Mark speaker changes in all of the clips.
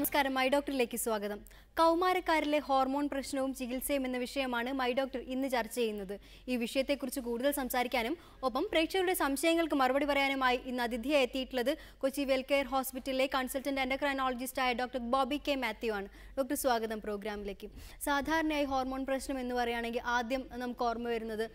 Speaker 1: നമസ്കാരം മൈ ഡോക്ടറിലേക്ക് സ്വാഗതം. കൗമാരക്കാരിലെ ഹോർമോൺ പ്രശ്നവും ചികിത്സയും എന്ന വിഷയമാണ് മൈ ഡോക്ടർ ഇന്ന് ചർച്ച ചെയ്യുന്നത്. ഈ വിഷയത്തെക്കുറിച്ച് കൂടുതൽ സംസാരിക്കാനും ഒപ്പം പ്രേക്ഷകരുടെ സംശയങ്ങൾക്ക് മറുപടി പറയാനുമായി ഇന്ന് അതിഥിയായി എത്തിയിട്ടുള്ളത് കൊച്ചി വെൽകെയർ ഹോസ്പിറ്റലിലെ കൺസൾട്ടന്റ് എൻഡോക്രൈനോളജിസ്റ്റായ ഡോക്ടർ ബോബി കെ മാത്യു ആണ്. ഡോക്ടർ സ്വാഗതം പ്രോഗ്രാമിലേക്ക്. സാധാരണയായി ഹോർമോൺ പ്രശ്നം എന്ന് പറയുകയാണെങ്കിൽ ആദ്യം നമുക്ക് ഓർമ്മ വരുന്നത്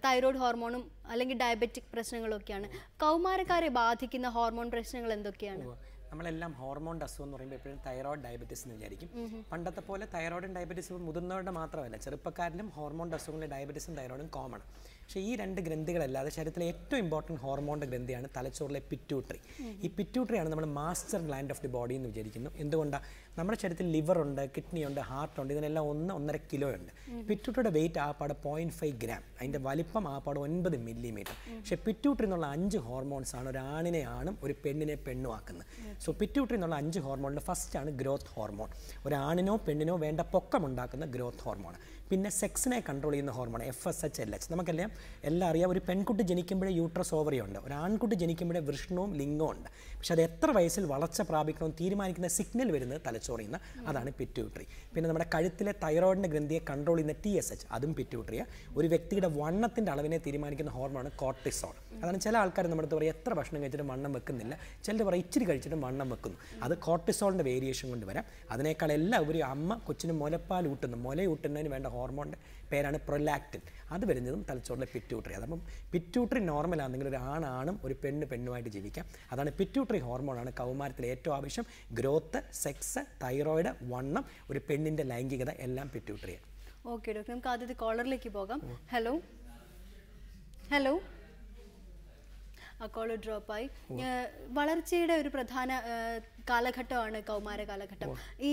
Speaker 1: തൈറോയ്ഡ് ഹോർമോണും അല്ലെങ്കിൽ ഡയബറ്റിക് പ്രശ്നങ്ങളൊക്കെയാണ്. കൗമാരക്കാരെ ബാധിക്കുന്ന ഹോർമോൺ പ്രശ്നങ്ങൾ എന്തൊക്കെയാണ്?
Speaker 2: നമ്മളെല്ലാം ഹോർമോൺ അസുഖം എന്ന് പറയുമ്പോൾ എപ്പോഴും തൈറോയ്ഡ് ഡയബറ്റീസ് എന്ന് വിചാരിക്കും. പണ്ടത്തെ പോലെ തൈറോയ്ഡും ഡയബറ്റീസും മുതിർന്നവരുടെ മാത്രമല്ല, ചെറുപ്പക്കാരിലും ഹോർമോൺ അസുഖങ്ങളിൽ ഡയബറ്റീസും തൈറോയ്ഡും കോമൺ. പക്ഷേ ഈ രണ്ട് ഗ്രന്ഥികളല്ലാതെ ശരീരത്തിലെ ഏറ്റവും ഇമ്പോർട്ടൻറ്റ് ഹോർമോണിൻ്റെ ഗ്രന്ഥിയാണ് തലച്ചോറിലെ പിറ്റ്യൂട്ടറി. ഈ പിറ്റ്യൂട്ടറിയാണ് നമ്മൾ master gland of the body എന്ന് വിചാരിക്കുന്നു. എന്തുകൊണ്ടാണ്? നമ്മുടെ ശരീരത്തിൽ ലിവറുണ്ട്, കിഡ്നി ഉണ്ട്, ഹാർട്ടുണ്ട്, ഇതിനെല്ലാം 1-1.5 കിലോ ഉണ്ട്. പിറ്റ്യൂട്ടറിയുടെ വെയിറ്റ് ആപ്പാട് 0.5 ഗ്രാം, അതിൻ്റെ വലിപ്പം ആപ്പാട് 9 മില്ലിമീറ്റർ. പക്ഷേ പിറ്റ്യൂട്ടറി എന്നുള്ള 5 ഹോർമോൺസ് ആണ് ഒരാണിനെ ആണും ഒരു പെണ്ണിനെ പെണ്ണും ആക്കുന്നത്. സോ പിറ്റ്യൂട്ടറി എന്നുള്ള 5 ഹോർമോണിൽ ഫസ്റ്റാണ് ഗ്രോത്ത് ഹോർമോൺ. ഒരാണിനോ പെണ്ണിനോ വേണ്ട പൊക്കമുണ്ടാക്കുന്ന ഗ്രോത്ത് ഹോർമോൺ. പിന്നെ സെക്സിനെ കൺട്രോൾ ചെയ്യുന്ന ഹോർമോൺ FSH LH. നമുക്കെല്ലാം അറിയാം, ഒരു പെൺകുട്ടി ജനിക്കുമ്പോഴേ യൂട്രസ് ഓവറി ഉണ്ട്, ഒരു ആൺകുട്ടി ജനിക്കുമ്പോഴേ വൃഷ്ണവും ലിംഗവും ഉണ്ട്. പക്ഷേ അത് എത്ര വയസ്സിൽ വളർച്ച പ്രാപിക്കണമെന്ന് തീരുമാനിക്കുന്ന സിഗ്നൽ വരുന്നത് തലച്ചോറിൽ നിന്ന്, അതാണ് പിറ്റ്യൂട്ടറി. പിന്നെ നമ്മുടെ കഴുത്തിലെ തൈറോയിഡിൻ്റെ ഗ്രന്ഥിയെ കൺട്രോൾ ചെയ്യുന്ന TSH, അതും പിറ്റ്യൂട്ടറിയാണ്. ഒരു വ്യക്തിയുടെ വണ്ണത്തിൻ്റെ അളവിനെ തീരുമാനിക്കുന്ന ഹോർമോണാണ് കോർട്ടിസോൾ. അതാണ് ചില ആൾക്കാർ നമ്മുടെ അടുത്ത് പറയും എത്ര ഭക്ഷണം കഴിച്ചിട്ടും വണ്ണം വെക്കുന്നില്ല, ചിലർ പറയും ഇച്ചിരി കഴിച്ചിട്ടും വണ്ണം വെക്കുന്നു. അത് കോർട്ടിസോളിൻ്റെ വേരിയേഷൻ കൊണ്ട് വരാം. അതിനേക്കാൾ എല്ലാം ഉപരി അമ്മ കൊച്ചിന് മുലപ്പാൽ ഊട്ടുന്നു, മുലയൂട്ടുന്നതിന് വേണ്ട ഹോർമോണിൻ്റെ പേരാണ് പ്രൊലാക്റ്റിൻ. അത് വരുന്നതും തലച്ചോറിലെ പിറ്റ്യൂട്ടറി. അതപ്പം പിറ്റ്യൂട്ടറി നോർമലാണെങ്കിൽ ഒരു ആണാണും ഒരു പെണ്ണുമായിട്ട് ജീവിക്കാം. അതാണ് പിറ്റ്യൂട്ടറി ഹോർമോണാണ് കൗമാരത്തിൽ ഏറ്റവും ആവശ്യം. ഗ്രോത്ത്, സെക്സ്, തൈറോയിഡ്, വണ്ണം, ഒരു പെണ്ണിൻ്റെ ലൈംഗികത എല്ലാം പിറ്റ്യൂട്ടറിയാണ്.
Speaker 1: ഓക്കെ ഡോക്ടർ, നമുക്ക് ആദ്യത്തെ കോളറിലേക്ക് പോകാം. ഹലോ ഹലോ, ആ കോളർ ഡ്രോപ്പായി. വളർച്ചയുടെ ഒരു പ്രധാന കാലഘട്ടമാണ് കൗമാര കാലഘട്ടം. ഈ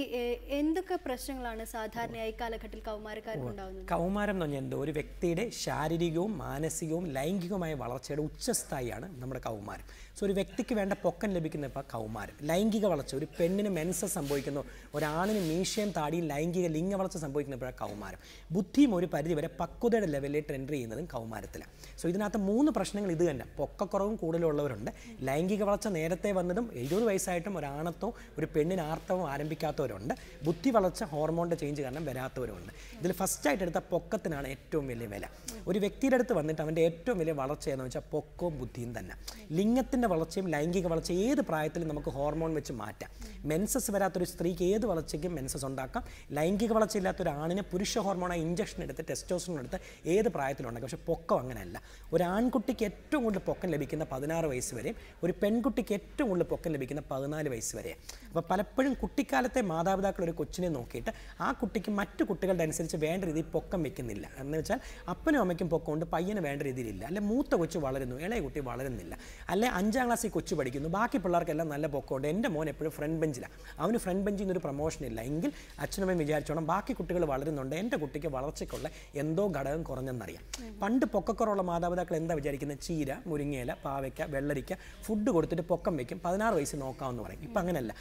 Speaker 1: എന്തൊക്കെ പ്രശ്നങ്ങളാണ് സാധാരണയായി കാലഘട്ടത്തിൽ കൗമാരക്കാർക്ക് ഉണ്ടാകുന്നത്?
Speaker 2: കൗമാരം എന്ന് പറഞ്ഞാൽ ഒരു വ്യക്തിയുടെ ശാരീരികവും മാനസികവും ലൈംഗികവുമായ വളർച്ചയുടെ ഉച്ചസ്ഥായിയാണ് നമ്മുടെ കൗമാരം. സോ ഒരു വ്യക്തിക്ക് വേണ്ട പൊക്കം ലഭിക്കുന്ന ഇപ്പോൾ കൗമാരം. ലൈംഗിക വളർച്ച, ഒരു പെണ്ണിന് മെൻസസ് സംഭവിക്കുന്നു, ഒരാണിന് മീശയും താടിയും ലൈംഗിക ലിംഗ വളർച്ച സംഭവിക്കുന്നപ്പോഴാണ് കൗമാരം. ബുദ്ധിയും ഒരു പരിധിവരെ പക്വതയുടെ ലെവലിലേക്ക് എൻ്റർ ചെയ്യുന്നതും കൗമാരത്തിലാണ്. സോ ഇതിനകത്ത് 3 പ്രശ്നങ്ങൾ ഇത് തന്നെ. പൊക്കക്കുറവും കൂടുതലുള്ളവരുണ്ട്, ലൈംഗിക വളർച്ച നേരത്തെ വന്നതും 70 വയസ്സായിട്ടും ഒരാണത്തോ ഒരു പെണ്ണിന് ആർത്തവം ആരംഭിക്കാത്തവരുണ്ട്, ബുദ്ധി വളർച്ച ഹോർമോണിൻ്റെ ചേഞ്ച് കാരണം വരാത്തവരുണ്ട്. ഇതിൽ ഫസ്റ്റായിട്ട് എടുത്ത പൊക്കത്തിനാണ് ഏറ്റവും വലിയ വില. ഒരു വ്യക്തിയുടെ അടുത്ത് വന്നിട്ട് അവൻ്റെ ഏറ്റവും വലിയ വളർച്ച എന്ന് വെച്ചാൽ പൊക്കവും ബുദ്ധിയും തന്നെ. ലിംഗത്തിൻ്റെ വളർച്ചയും ലൈംഗിക വളർച്ച ഏത് പ്രായത്തിലും നമുക്ക് ഹോർമോൺ വെച്ച് മാറ്റാം. മെൻസസ് വരാത്തൊരു സ്ത്രീക്ക് ഏത് വളർച്ചയ്ക്കും മെൻസസ് ഉണ്ടാക്കാം. ലൈംഗിക വളർച്ച ഇല്ലാത്തൊരു ആണിന് പുരുഷ ഹോർമോണായി ഇഞ്ചക്ഷൻ എടുത്ത് ടെസ്റ്റോസ്റ്ററോൺ എടുത്ത് ഏത് പ്രായത്തിലുണ്ടാക്കാം. പക്ഷേ പൊക്കം അങ്ങനെയല്ല. ഒരു ആൺകുട്ടിക്ക് ഏറ്റവും കൂടുതൽ പൊക്കം ലഭിക്കുന്ന 16 വയസ്സ് വരെയും ഒരു പെൺകുട്ടിക്ക് ഏറ്റവും കൂടുതൽ പൊക്കം ലഭിക്കുന്ന 14 വയസ്സ് വരെയാണ്. അപ്പോൾ പലപ്പോഴും കുട്ടിക്കാലത്തെ മാതാപിതാക്കൾ ഒരു കൊച്ചിനെ നോക്കിയിട്ട് ആ കുട്ടിക്ക് മറ്റു കുട്ടികളുടെ അനുസരിച്ച് വേണ്ട രീതിയിൽ പൊക്കം വെക്കുന്നില്ല. എന്ന് വെച്ചാൽ അപ്പനും അമ്മയ്ക്കും പൊക്കം കൊണ്ട് പയ്യന് വേണ്ട രീതിയിലില്ല. അല്ലെ മൂത്ത കൊച്ചു വളരുന്നു, ഇളയ കുട്ടി വളരുന്നില്ല. അല്ലെ 5ാം ക്ലാസ്സിൽ കൊച്ചു പഠിക്കുന്നു, ബാക്കി പിള്ളേർക്കെല്ലാം നല്ല പൊക്കമുണ്ട്, എൻ്റെ മോൻ എപ്പോഴും ഫ്രണ്ട് ബെഞ്ചിലാണ്, അവന് ഫ്രണ്ട് ബെഞ്ചിൽ നിന്നൊരു പ്രൊമോഷൻ ഇല്ല എങ്കിൽ അച്ഛനമ്മയും വിചാരിച്ചോണം ബാക്കി കുട്ടികൾ വളരുന്നുണ്ട്, എൻ്റെ കുട്ടിക്ക് വളർച്ചയ്ക്കുള്ള എന്തോ ഘടകം കുറഞ്ഞെന്നറിയാം. പണ്ട് പൊക്കക്കുറവുള്ള മാതാപിതാക്കൾ എന്താ വിചാരിക്കുന്നത്? ചീര, മുരിങ്ങയില, പാവയ്ക്ക, വെള്ളരിക്ക ഫുഡ് കൊടുത്തിട്ട് പൊക്കം വയ്ക്കും, 16 വയസ്സ് നോക്കാമെന്ന് പറയും. ഇപ്പം അങ്ങനെയല്ല.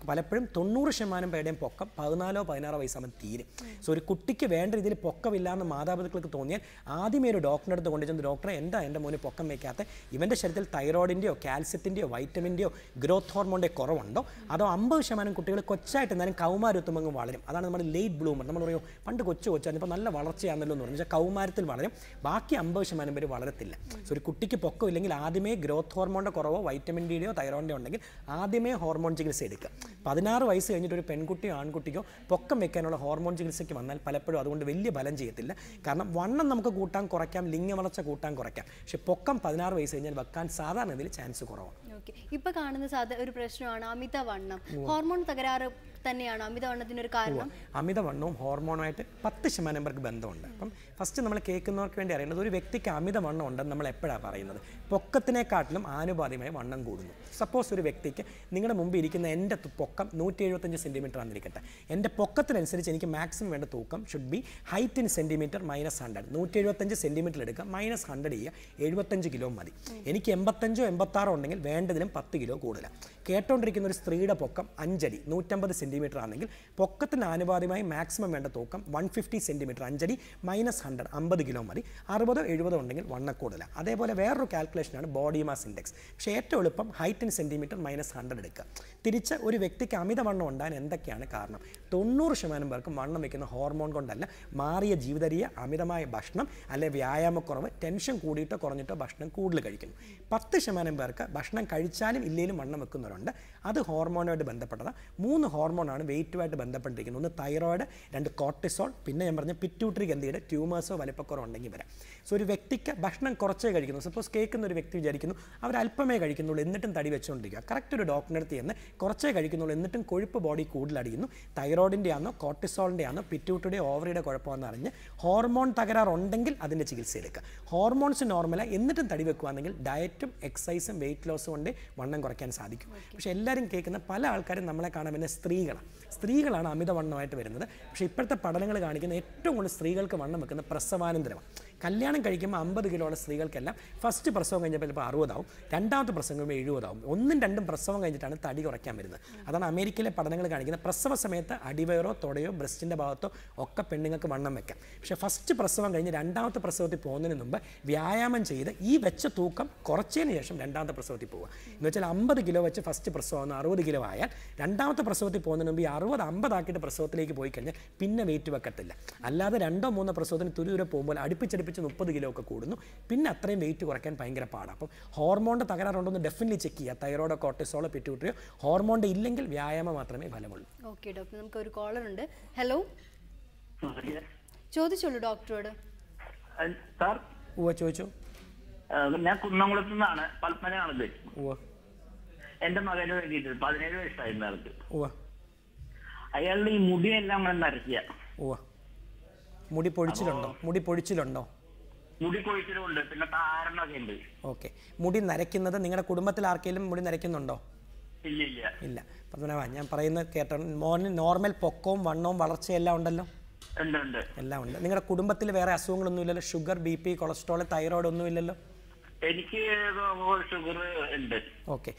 Speaker 2: പലപ്പോഴും 90% പേരുടെയും പൊക്കം 14-16 വയസ്സാകുമ്പോൾ തീരും. സോ ഒരു കുട്ടിക്ക് വേണ്ട രീതിയിൽ പൊക്കമില്ല എന്ന് മാതാപിതാക്കൾക്ക് തോന്നിയാൽ ആദ്യമേ ഒരു ഡോക്ടറിൻ്റെ അടുത്ത് കൊണ്ടുചെന്ന് ഡോക്ടറെ എന്താ എൻ്റെ മോന് പൊക്കം വയ്ക്കാത്ത, ഇവൻ്റെ ശരീരത്തിൽ തൈറോയിഡിൻ്റെയോ കാൽസ്യത്തിൻ്റെയോ വൈറ്റമിൻ്റെയോ ഗ്രോത്ത് ഹോർമോണിൻ്റെ കുറവുണ്ടോ, അതോ 50% കുട്ടികൾ കൊച്ചായിട്ട് എന്നാലും കൗമാരത്തുമ്പങ്ങ് വളരും. അതാണ് നമ്മൾ ലേറ്റ് ബ്ലൂമർ. നമ്മൾ പറയും പണ്ട് കൊച്ചായിരുന്നു ഇപ്പോൾ നല്ല വളർച്ചയാണല്ലോ എന്ന് പറഞ്ഞാൽ കൗമാരത്തിൽ വളരും, ബാക്കി 50% പേര് വളരത്തില്ല. സോ ഒരു കുട്ടിക്ക് പൊക്കം ഇല്ലെങ്കിൽ ആദ്യമേ ഗ്രോത്ത് ഹോർമോണിൻ്റെ കുറവോ വൈറ്റമിൻ ഡിയോ തൈറോയിഡിൻ്റെയോ ഉണ്ടെങ്കിൽ ആദ്യമേ ഹോർമോൺ ചികിത്സ എടുക്കുക. 16 വയസ്സ് കഴിഞ്ഞിട്ട് ഒരു പെൺകുട്ടിയോ ആൺകുട്ടിക്കോ പൊക്കം വെക്കാനുള്ള ഹോർമോൺ ചികിത്സയ്ക്ക് വന്നാൽ പലപ്പോഴും അതുകൊണ്ട് വലിയ ഫലം ചെയ്യത്തില്ല. കാരണം വണ്ണം നമുക്ക് കൂട്ടാൻ കുറയ്ക്കാം, ലിംഗ വളർച്ച കൂട്ടാൻ കുറയ്ക്കാം, പക്ഷേ പൊക്കം 16 വയസ്സ് കഴിഞ്ഞാൽ വെക്കാൻ സാധാരണ ഇതിൽ ചാൻസ് കുറവാണ്.
Speaker 1: ഇപ്പൊ കാണുന്ന ഒരു പ്രശ്നമാണ് അമിതവണ്ണം. ഹോർമോൺ തകരാറ് തന്നെയാണോ അമിതവണ്ണത്തിനൊരു കാരണം?
Speaker 2: അമിതവണ്ണവും ഹോർമോണുമായിട്ട് 10% പേർക്ക് ബന്ധമുണ്ട്. അപ്പം ഫസ്റ്റ് നമ്മൾ കേൾക്കുന്നവർക്ക് വേണ്ടി അറിയേണ്ടത്, ഒരു വ്യക്തിക്ക് അമിതവണ്ണം ഉണ്ടെന്ന് നമ്മൾ എപ്പോഴാണ് പറയുന്നത്? പൊക്കത്തിനെക്കാട്ടിലും ആനുപാതികമായി വണ്ണം കൂടുന്നു. സപ്പോസ് ഒരു വ്യക്തിക്ക് നിങ്ങളുടെ മുമ്പ് ഇരിക്കുന്ന എൻ്റെ പൊക്കം 175 സെൻറ്റിമീറ്റർ ആണെന്നിരിക്കട്ടെ, എൻ്റെ പൊക്കത്തിനനുസരിച്ച് എനിക്ക് മാക്സിമം വേണ്ട തൂക്കം should be height in centimetre -100. 175 centimetre എടുക്കുക, -100 ചെയ്യുക, 75 കിലോ മതി. എനിക്ക് 85-86 ഉണ്ടെങ്കിൽ വേണ്ട വേണ്ടതിലും 10 കിലോ കൂടുതലാണ്. കേട്ടോണ്ടിരിക്കുന്ന ഒരു സ്ത്രീയുടെ പൊക്കം 5 അടി 150 സെൻറ്റിമീറ്റർ ആണെങ്കിൽ പൊക്കത്തിന് ആനുപാതികമായി മാക്സിമം വേണ്ട തൂക്കം 150 സെൻറ്റിമീറ്റർ, 5 അടി -100 50 കിലോ മതി. 60-70 ഉണ്ടെങ്കിൽ വണ്ണക്കൂടുതലാണ്. അതേപോലെ വേറൊരു കാൽക്കുലേഷനാണ് ബോഡി മാസ് ഇൻഡെക്സ്. പക്ഷേ ഏറ്റവും എളുപ്പം ഹൈറ്റ് ഇൻ സെൻറ്റിമീറ്റർ -100 എടുക്കുക. തിരിച്ച് ഒരു വ്യക്തിക്ക് അമിതവണ്ണം ഉണ്ടാകാൻ എന്തൊക്കെയാണ് കാരണം? 90% പേർക്കും വണ്ണം വയ്ക്കുന്ന ഹോർമോൺ കൊണ്ടല്ല, മാറിയ ജീവിതരീയ, അമിതമായ ഭക്ഷണം, അല്ലെ വ്യായാമക്കുറവ്, ടെൻഷൻ കൂടിയിട്ടോ കുറഞ്ഞിട്ടോ ഭക്ഷണം കൂടുതൽ കഴിക്കുന്നു. 10% പേർക്ക് ഭക്ഷണം കഴിച്ചാലും ഇല്ലെങ്കിലും വണ്ണം വെക്കുന്നവരുണ്ട്. അത് ഹോർമോണുമായിട്ട് ബന്ധപ്പെട്ടതാണ്. 3 ഹോർമോണാണ് വെയിറ്റുമായിട്ട് ബന്ധപ്പെട്ടിരിക്കുന്നത്. ഒന്ന് തൈറോയിഡ്, 2 കോർട്ടിസോൾ, പിന്നെ ഞാൻ പറഞ്ഞ പിറ്റ്യൂട്ടറി ഗ്രന്ഥിയുടെ ട്യൂമേഴ്സോ വലിപ്പക്കുറവോ ഉണ്ടെങ്കിൽ വരാം. സോ ഒരു വ്യക്തിക്ക് ഭക്ഷണം കുറച്ചേ കഴിക്കുന്നു. സപ്പോസ് കേൾക്കുന്ന ഒരു വ്യക്തി വിചാരിക്കുന്നു അവർ അല്പമേ കഴിക്കുന്നുള്ളൂ എന്നിട്ടും തടി വെച്ചുകൊണ്ടിരിക്കുക. കറക്റ്റ് ഒരു ഡോക്ടറിൻ്റെ അടുത്ത് ചെന്ന് കുറച്ചേ കഴിക്കുന്നുള്ളൂ എന്നിട്ടും കൊഴുപ്പ് ബോഡി കൂടുതലടിയുന്നു. തൈറോയിഡിൻ്റെ ആണോ കോർട്ടിസോളിൻ്റെ ആണോ പിറ്റ്യൂട്ടറിയുടെ ഓവറിയുടെ കുഴപ്പമെന്ന് അറിഞ്ഞ് ഹോർമോൺ തകരാറുണ്ടെങ്കിൽ അതിൻ്റെ ചികിത്സ എടുക്കുക. ഹോർമോൺസ് നോർമലാണ് എന്നിട്ടും തടി വെക്കുകയാണെങ്കിൽ ഡയറ്റും എക്സസൈസും വെയിറ്റ് ലോസും കൊണ്ട് വണ്ണം കുറയ്ക്കാൻ സാധിക്കും. പക്ഷേ എല്ലാവരും കേൾക്കുന്ന പല ആൾക്കാരും നമ്മളെ കാണാൻ വരുന്ന സ്ത്രീകളാണ് അമിതവണ്ണമായിട്ട് വരുന്നത്. പക്ഷേ ഇപ്പോഴത്തെ പഠനങ്ങൾ കാണിക്കുന്ന ഏറ്റവും കൂടുതൽ സ്ത്രീകൾക്ക് വണ്ണം വെക്കുന്ന പ്രസവാനന്തരമാണ്. കല്യാണം കഴിക്കുമ്പോൾ 50 കിലോ ഉള്ള സ്ത്രീകൾക്കെല്ലാം ഫസ്റ്റ് പ്രസവം കഴിഞ്ഞപ്പോൾ ചിലപ്പോൾ 60 ആവും, രണ്ടാമത്തെ പ്രസവം കഴിയുമ്പോൾ 70 ആവും. 1ഉം 2ഉം പ്രസവം കഴിഞ്ഞിട്ടാണ് തടി കുറയ്ക്കാൻ വരുന്നത്. അതാണ് അമേരിക്കയിലെ പഠനങ്ങൾ കാണിക്കുന്നത്. പ്രസവ സമയത്ത് അടിവയറോ തൊടയോ ബ്രസ്റ്റിൻ്റെ ഭാഗത്തോ ഒക്കെ പെണ്ണുങ്ങൾക്ക് വണ്ണം വെക്കാം. പക്ഷേ ഫസ്റ്റ് പ്രസവം കഴിഞ്ഞ് രണ്ടാമത്തെ പ്രസവത്തിൽ പോകുന്നതിന് മുമ്പ് വ്യായാമം ചെയ്ത് ഈ വെച്ച തൂക്കം കുറച്ചതിന് ശേഷം രണ്ടാമത്തെ പ്രസവത്തിൽ പോവുക. എന്ന് വെച്ചാൽ 50 കിലോ വെച്ച് ഫസ്റ്റ് പ്രസവം 60 കിലോ ആയാൽ രണ്ടാമത്തെ പ്രസവത്തിൽ പോകുന്നതിന് മുമ്പ് 60-50 ആക്കിയിട്ട് പ്രസവത്തിലേക്ക് പോയി കഴിഞ്ഞാൽ പിന്നെ വെയിറ്റ് വെക്കത്തില്ല. അല്ലാതെ 2-3 പ്രസവത്തിന് തുരുതുരെ പോകുമ്പോൾ അടുപ്പിച്ചടുപ്പിച്ച് 30 കിലോ ഒക്കെ കൂടുന്നു. പിന്നെ അത്രയും വെയിറ്റ് കുറയ്ക്കാൻ ഭയങ്കര പാടാണ്. അപ്പം ഹോർമോണിൻ്റെ തകരാറുണ്ടോന്ന് ഡെഫിനറ്റ്ലി ചെക്ക് ചെയ്യുക. തൈറോയിഡോ കോർട്ടിസോളോ പിറ്റ്യൂട്ടറിയോ ഹോർമോണിൻ്റെ ഇല്ലെങ്കിൽ വ്യായാമം മാത്രമേ ഫലമുള്ളൂ.
Speaker 1: ഓക്കെ ഡോക്ടർ, നമുക്ക് ഒരു കോളർ ഉണ്ട്. ഹലോ, ചോദിച്ചോളൂ ഡോക്ടറോട്.
Speaker 2: ചോദിച്ചു.
Speaker 3: ഞാൻ കുന്നംകുളത്ത് നിന്നാണ്, പത്മനാണത്. എന്റെ മകന് വേണ്ടിയിട്ട് 17 വയസ്സായിരുന്നു ആൾക്ക്. അയാളുടെ ഈ മുടിയെല്ലാം അങ്ങനെ നരയ്ക്കുക.
Speaker 2: മുടി പൊഴിച്ചിലുണ്ടോ? മുടി
Speaker 3: കൊഴിച്ചിലുണ്ട്, പിന്നെ താരണൊക്കെ ഉണ്ട്.
Speaker 2: ഓക്കെ. മുടി നരയ്ക്കുന്നത് നിങ്ങളുടെ കുടുംബത്തിൽ ആർക്കെങ്കിലും മുടി നരയ്ക്കുന്നുണ്ടോ? ഇല്ല. പത്മനാഭ, ഞാൻ പറയുന്നത് കേട്ടോ. മോന് നോർമൽ പൊക്കവും വണ്ണവും വളർച്ചയും എല്ലാം ഉണ്ടല്ലോ? എല്ലാം ഉണ്ട്. നിങ്ങളുടെ കുടുംബത്തിൽ വേറെ അസുഖങ്ങളൊന്നും ഇല്ലല്ലോ? ഷുഗർ, BP, കൊളസ്ട്രോൾ, തൈറോയിഡ് ഒന്നും ഇല്ലല്ലോ?
Speaker 3: എനിക്ക് ഷുഗർ ഉണ്ട്.
Speaker 2: ഓക്കെ,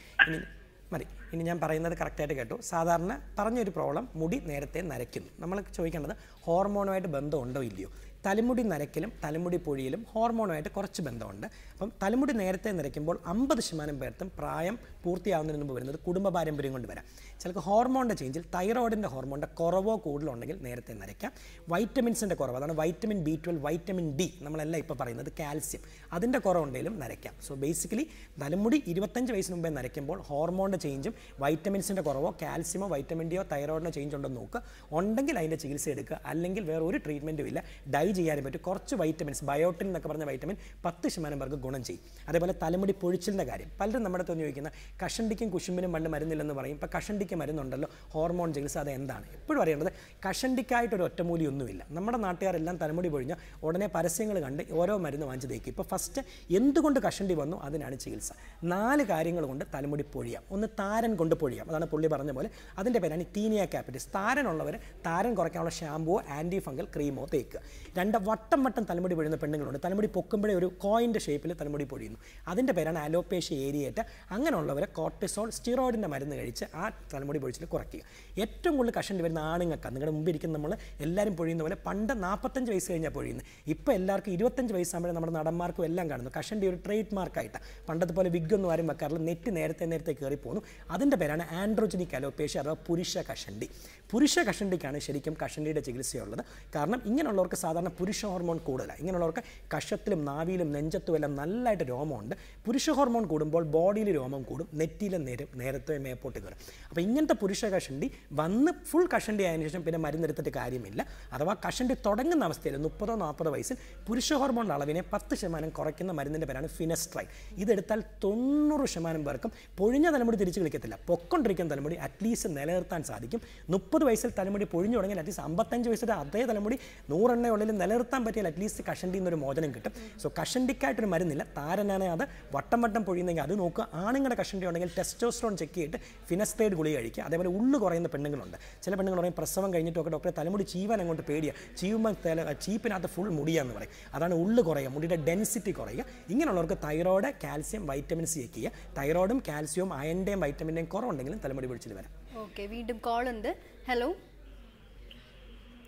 Speaker 2: ഇനി ഞാൻ പറയുന്നത് കറക്റ്റായിട്ട് കേട്ടു. സാധാരണ പറഞ്ഞൊരു പ്രോബ്ലം, മുടി നേരത്തെ നരയ്ക്കുന്നു. നമ്മൾ ചോദിക്കേണ്ടത് ഹോർമോണുമായിട്ട് ബന്ധമുണ്ടോ ഇല്ലയോ. തലമുടി നരയ്ക്കലും തലമുടി പൊഴിയിലും ഹോർമോണുമായിട്ട് കുറച്ച് ബന്ധമുണ്ട്. അപ്പം തലമുടി നേരത്തെ നരയ്ക്കുമ്പോൾ 50% പേർക്കും പ്രായം പൂർത്തിയാവുന്നതിന് മുമ്പ് വരുന്നത് കുടുംബ പാരമ്പര്യം കൊണ്ട് വരാം. ചിലർക്ക് ഹോർമോണിൻ്റെ ചേഞ്ചിൽ തൈറോയിഡിൻ്റെ ഹോർമോണിൻ്റെ കുറവോ കൂടുതലോ ഉണ്ടെങ്കിൽ നേരത്തെ നരയ്ക്കാം. വൈറ്റമിൻസിൻ്റെ കുറവ്, അതാണ് വൈറ്റമിൻ B12, വൈറ്റമിൻ D, നമ്മളെല്ലാം ഇപ്പോൾ പറയുന്നത് കാൽസ്യം, അതിൻ്റെ കുറവുണ്ടെങ്കിലും നരയ്ക്കാം. സോ ബേസിക്കലി തലമുടി 25 വയസ്സിന് മുമ്പേ നരയ്ക്കുമ്പോൾ ഹോർമോണിൻ്റെ ചേഞ്ചും വൈറ്റമിൻസിൻ്റെ കുറവോ കാൽസ്യമോ വൈറ്റമിൻ ഡിയോ തൈറോയിഡിനോ ചേഞ്ച് ഉണ്ടെന്ന് നോക്കുക. ഉണ്ടെങ്കിൽ അതിൻ്റെ ചികിത്സ എടുക്കുക. അല്ലെങ്കിൽ വേറെ ഒരു ട്രീറ്റ്മെൻറ്റും ഇല്ല. ഡൈ ചെയ്യാനും പറ്റും. കുറച്ച് വൈറ്റമിൻസ്, ബയോട്ടിൻ എന്നൊക്കെ പറഞ്ഞ വൈറ്റമിൻ 10% പേർക്ക് ഗുണം ചെയ്യും. അതേപോലെ തലമുടി പൊഴിച്ചിലിൻ്റെ കാര്യം പലരും നമ്മുടെ അടുത്ത് ചോദിക്കുന്ന, കഷണ്ടിക്കും കുശുമ്പിനും പണ്ട് മരുന്നില്ലെന്ന് പറയും. ഇപ്പോൾ കഷണ്ടിക്ക് മരുന്നുണ്ടല്ലോ, ഹോർമോൺ ചികിത്സ, അത് എന്താണ്? എപ്പോഴും അറിയേണ്ടത് കഷണ്ടിക്കായിട്ടൊരു ഒറ്റമൂലിയൊന്നുമില്ല. നമ്മുടെ നാട്ടുകാരെല്ലാം തലമുടി പൊഴിഞ്ഞാൽ ഉടനെ പരസ്യങ്ങൾ കണ്ട് ഓരോ മരുന്ന് വാങ്ങിച്ച് തേക്കും. ഇപ്പോൾ ഫസ്റ്റ് എന്തുകൊണ്ട് കഷണ്ടി വന്നു, അതിനാണ് ചികിത്സ. 4 കാര്യങ്ങൾ കൊണ്ട് തലമുടി പൊഴിയാം. ഒന്ന് താരൻ കൊണ്ട് പൊഴിയാം, അതാണ് പുള്ളി പറഞ്ഞ പോലെ. അതിൻ്റെ പേരാണ് ടീനിയ ക്യാപിറ്റിസ്. താരനുള്ളവർ താരൻ കുറയ്ക്കാനുള്ള ഷാമ്പുവോ ആൻറ്റി ഫംഗൽ ക്രീമോ തേക്കുക. 2 വട്ടം തലമുടി പൊഴിയുന്ന പെണ്ണുങ്ങളുണ്ട്. തലമുടി പൊക്കുമ്പോഴേ ഒരു കോയിൻ്റെ ഷേപ്പിൽ തലമുടി പൊഴിയുന്നു. അതിൻ്റെ പേരാണ് അലോപേഷ്യ ഏരിയേറ്റ. അങ്ങനെയുള്ളവരെ കോർട്ടിസോൾ, സ്റ്റിറോയിഡിൻ്റെ മരുന്ന് കഴിച്ച് ആ തലമുടി പൊഴിച്ചിൽ കുറയ്ക്കുക. ഏറ്റവും കൂടുതൽ കഷണ്ടി വരുന്ന ആണുങ്ങൾക്കാണ്. നിങ്ങളുടെ മുമ്പ് ഇരിക്കുന്ന നമ്മൾ എല്ലാവരും പൊഴിയുന്ന പോലെ പണ്ട് 45 വയസ്സ് കഴിഞ്ഞാൽ പൊഴിയുന്നത്. ഇപ്പോൾ എല്ലാവർക്കും 25 വയസ്സാകുമ്പോഴേ നമ്മുടെ നടന്മാർക്കും എല്ലാം കാണുന്നു. കഷണ്ടി ഒരു ട്രേഡ് മാർക്കായിട്ടാണ്. പണ്ടത്തെ പോലെ വിഗൊന്നും ആരും വെക്കാറില്ല. നെറ്റ് നേരത്തെ കയറി പോകുന്നു. അതിൻ്റെ പേരാണ് ആൻഡ്രോജനിക് അലോപേഷ്യ അഥവാ പുരുഷ കഷണ്ടി. പുരുഷ കഷണ്ടിക്കാണ് ശരിക്കും കഷണ്ടിയുടെ ചികിത്സയുള്ളത്. കാരണം ഇങ്ങനെയുള്ളവർക്ക് സാധാരണ പുരുഷ ഹോർമോൺ കൂടുതലാണ്. ഇങ്ങനെയുള്ളവർക്ക് കഷത്തിലും നാവിയിലും നെഞ്ചത്തും എല്ലാം നല്ലതായിട്ട് രോമമുണ്ട്. പുരുഷ ഹോർമോൺ കൂടുമ്പോൾ ബോഡിയിൽ രോമം കൂടും, നെറ്റിയിലെ നേരത്തെ മേപ്പോട്ട് കയറും. അപ്പോൾ ഇങ്ങനത്തെ പുരുഷ കഷണ്ടി വന്ന് ഫുൾ കഷണ്ടി ആയതിനു ശേഷം പിന്നെ മരുന്നെടുത്തിട്ട് കാര്യമില്ല. അഥവാ കഷണ്ടി തുടങ്ങുന്ന അവസ്ഥയിൽ 30-40 വയസ്സിൽ പുരുഷ ഹോർമോണിൻ്റെ അളവിനെ 10% കുറയ്ക്കുന്ന മരുന്നിൻ്റെ പേരാണ് ഫിനസ്ട്രൈൻ. ഇതെടുത്താൽ 90% പേർക്കും പൊഴിഞ്ഞ തലമുടി തിരിച്ച് കളിക്കത്തില്ല. പൊക്കൊണ്ടിരിക്കുന്ന തലമുടി അറ്റ്ലീസ്റ്റ് നിലനിർത്താൻ സാധിക്കും. 30 വയസ്സിൽ തലമുടി പൊഴിഞ്ഞു തുടങ്ങിയാൽ അറ്റ്ലീസ്റ്റ് 55 വയസ്സിൽ അതേ തലമുടി 100 എണ്ണയുള്ളിൽ നിലനിർത്താൻ പറ്റിയാൽ അറ്റ്ലീസ്റ്റ് കഷണ്ടിയിൽ നിന്നൊരു മോചനം കിട്ടും. സോ കഷണ്ടിക്കായിട്ടൊരു മരുന്നില്ല. താരനാണ് അത് വട്ടം വട്ടം പൊഴിയുന്നെങ്കിൽ അത് നോക്കുക. ആണുങ്ങളുടെ കഷണ്ടി ഉണ്ടെങ്കിൽ ടെസ്റ്റോസ്റ്ററോൺ ചെക്ക് ചെയ്തിട്ട് ഫിനസ്ട്രൈഡ് ഗുളിക കഴിക്കുക. അതേപോലെ ഉള്ളു കുറയുന്ന പെണ്ണുങ്ങളുണ്ട്. ചില പെണ്ണുങ്ങൾ പറയും പ്രസവം കഴിഞ്ഞിട്ടൊക്കെ ഡോക്ടറെ തലമുടി ചീവാൻ അങ്ങോട്ട് പേടിയാണ്, ചീവുമ്പോൾ ചീപ്പിനകത്ത് ഫുൾ മുടിയാന്ന് പറയും. അതാണ് ഉള്ളു കുറയുക, മുടിയുടെ ഡെൻസിറ്റി കുറയുക. ഇങ്ങനെയുള്ളവർക്ക് thyroid, calcium, vitamin C check ചെയ്യുക. തൈറോയ്ഡും കാൽസ്യവും അയണിൻ്റെയും വൈറ്റമിൻ്റെയും കുറവുണ്ടെങ്കിലും തലമുടി പൊഴിച്ചിൽ വരാം.
Speaker 1: ഓക്കെ, വീണ്ടും കോൾ ഉണ്ട്. ഹലോ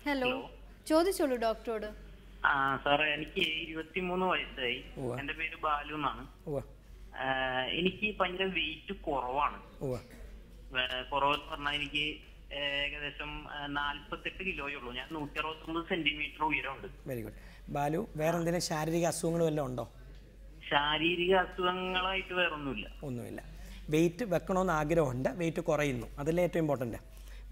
Speaker 1: ഹലോ, ചോദിച്ചോളൂ ഡോക്ടറോട്.
Speaker 3: സാറേ, എനിക്ക് 23 വയസ്സായി. എന്റെ പേര് ബാലു എന്നാണ്. എനിക്ക് ഭയങ്കര വെയിറ്റ് കുറവാണ്. കുറവെന്ന് പറഞ്ഞാൽ എനിക്ക് ഏകദേശം 48 കിലോയുള്ളൂ. ഞാൻ 169 സെന്റിമീറ്റർ ഉയരമുണ്ട്.
Speaker 2: Very good Balu. വേറെ എന്തെങ്കിലും ശാരീരിക അസുഖങ്ങൾ വല്ലതും ഉണ്ടോ?
Speaker 3: ശാരീരിക അസുഖങ്ങളായിട്ട്
Speaker 2: ഒന്നുമില്ല. വെയിറ്റ് വെക്കണമെന്ന് ആഗ്രഹമുണ്ട്, വെയിറ്റ് കുറയുന്നു, അതല്ലേ ഏറ്റവും ഇമ്പോർട്ടൻറ്റ്.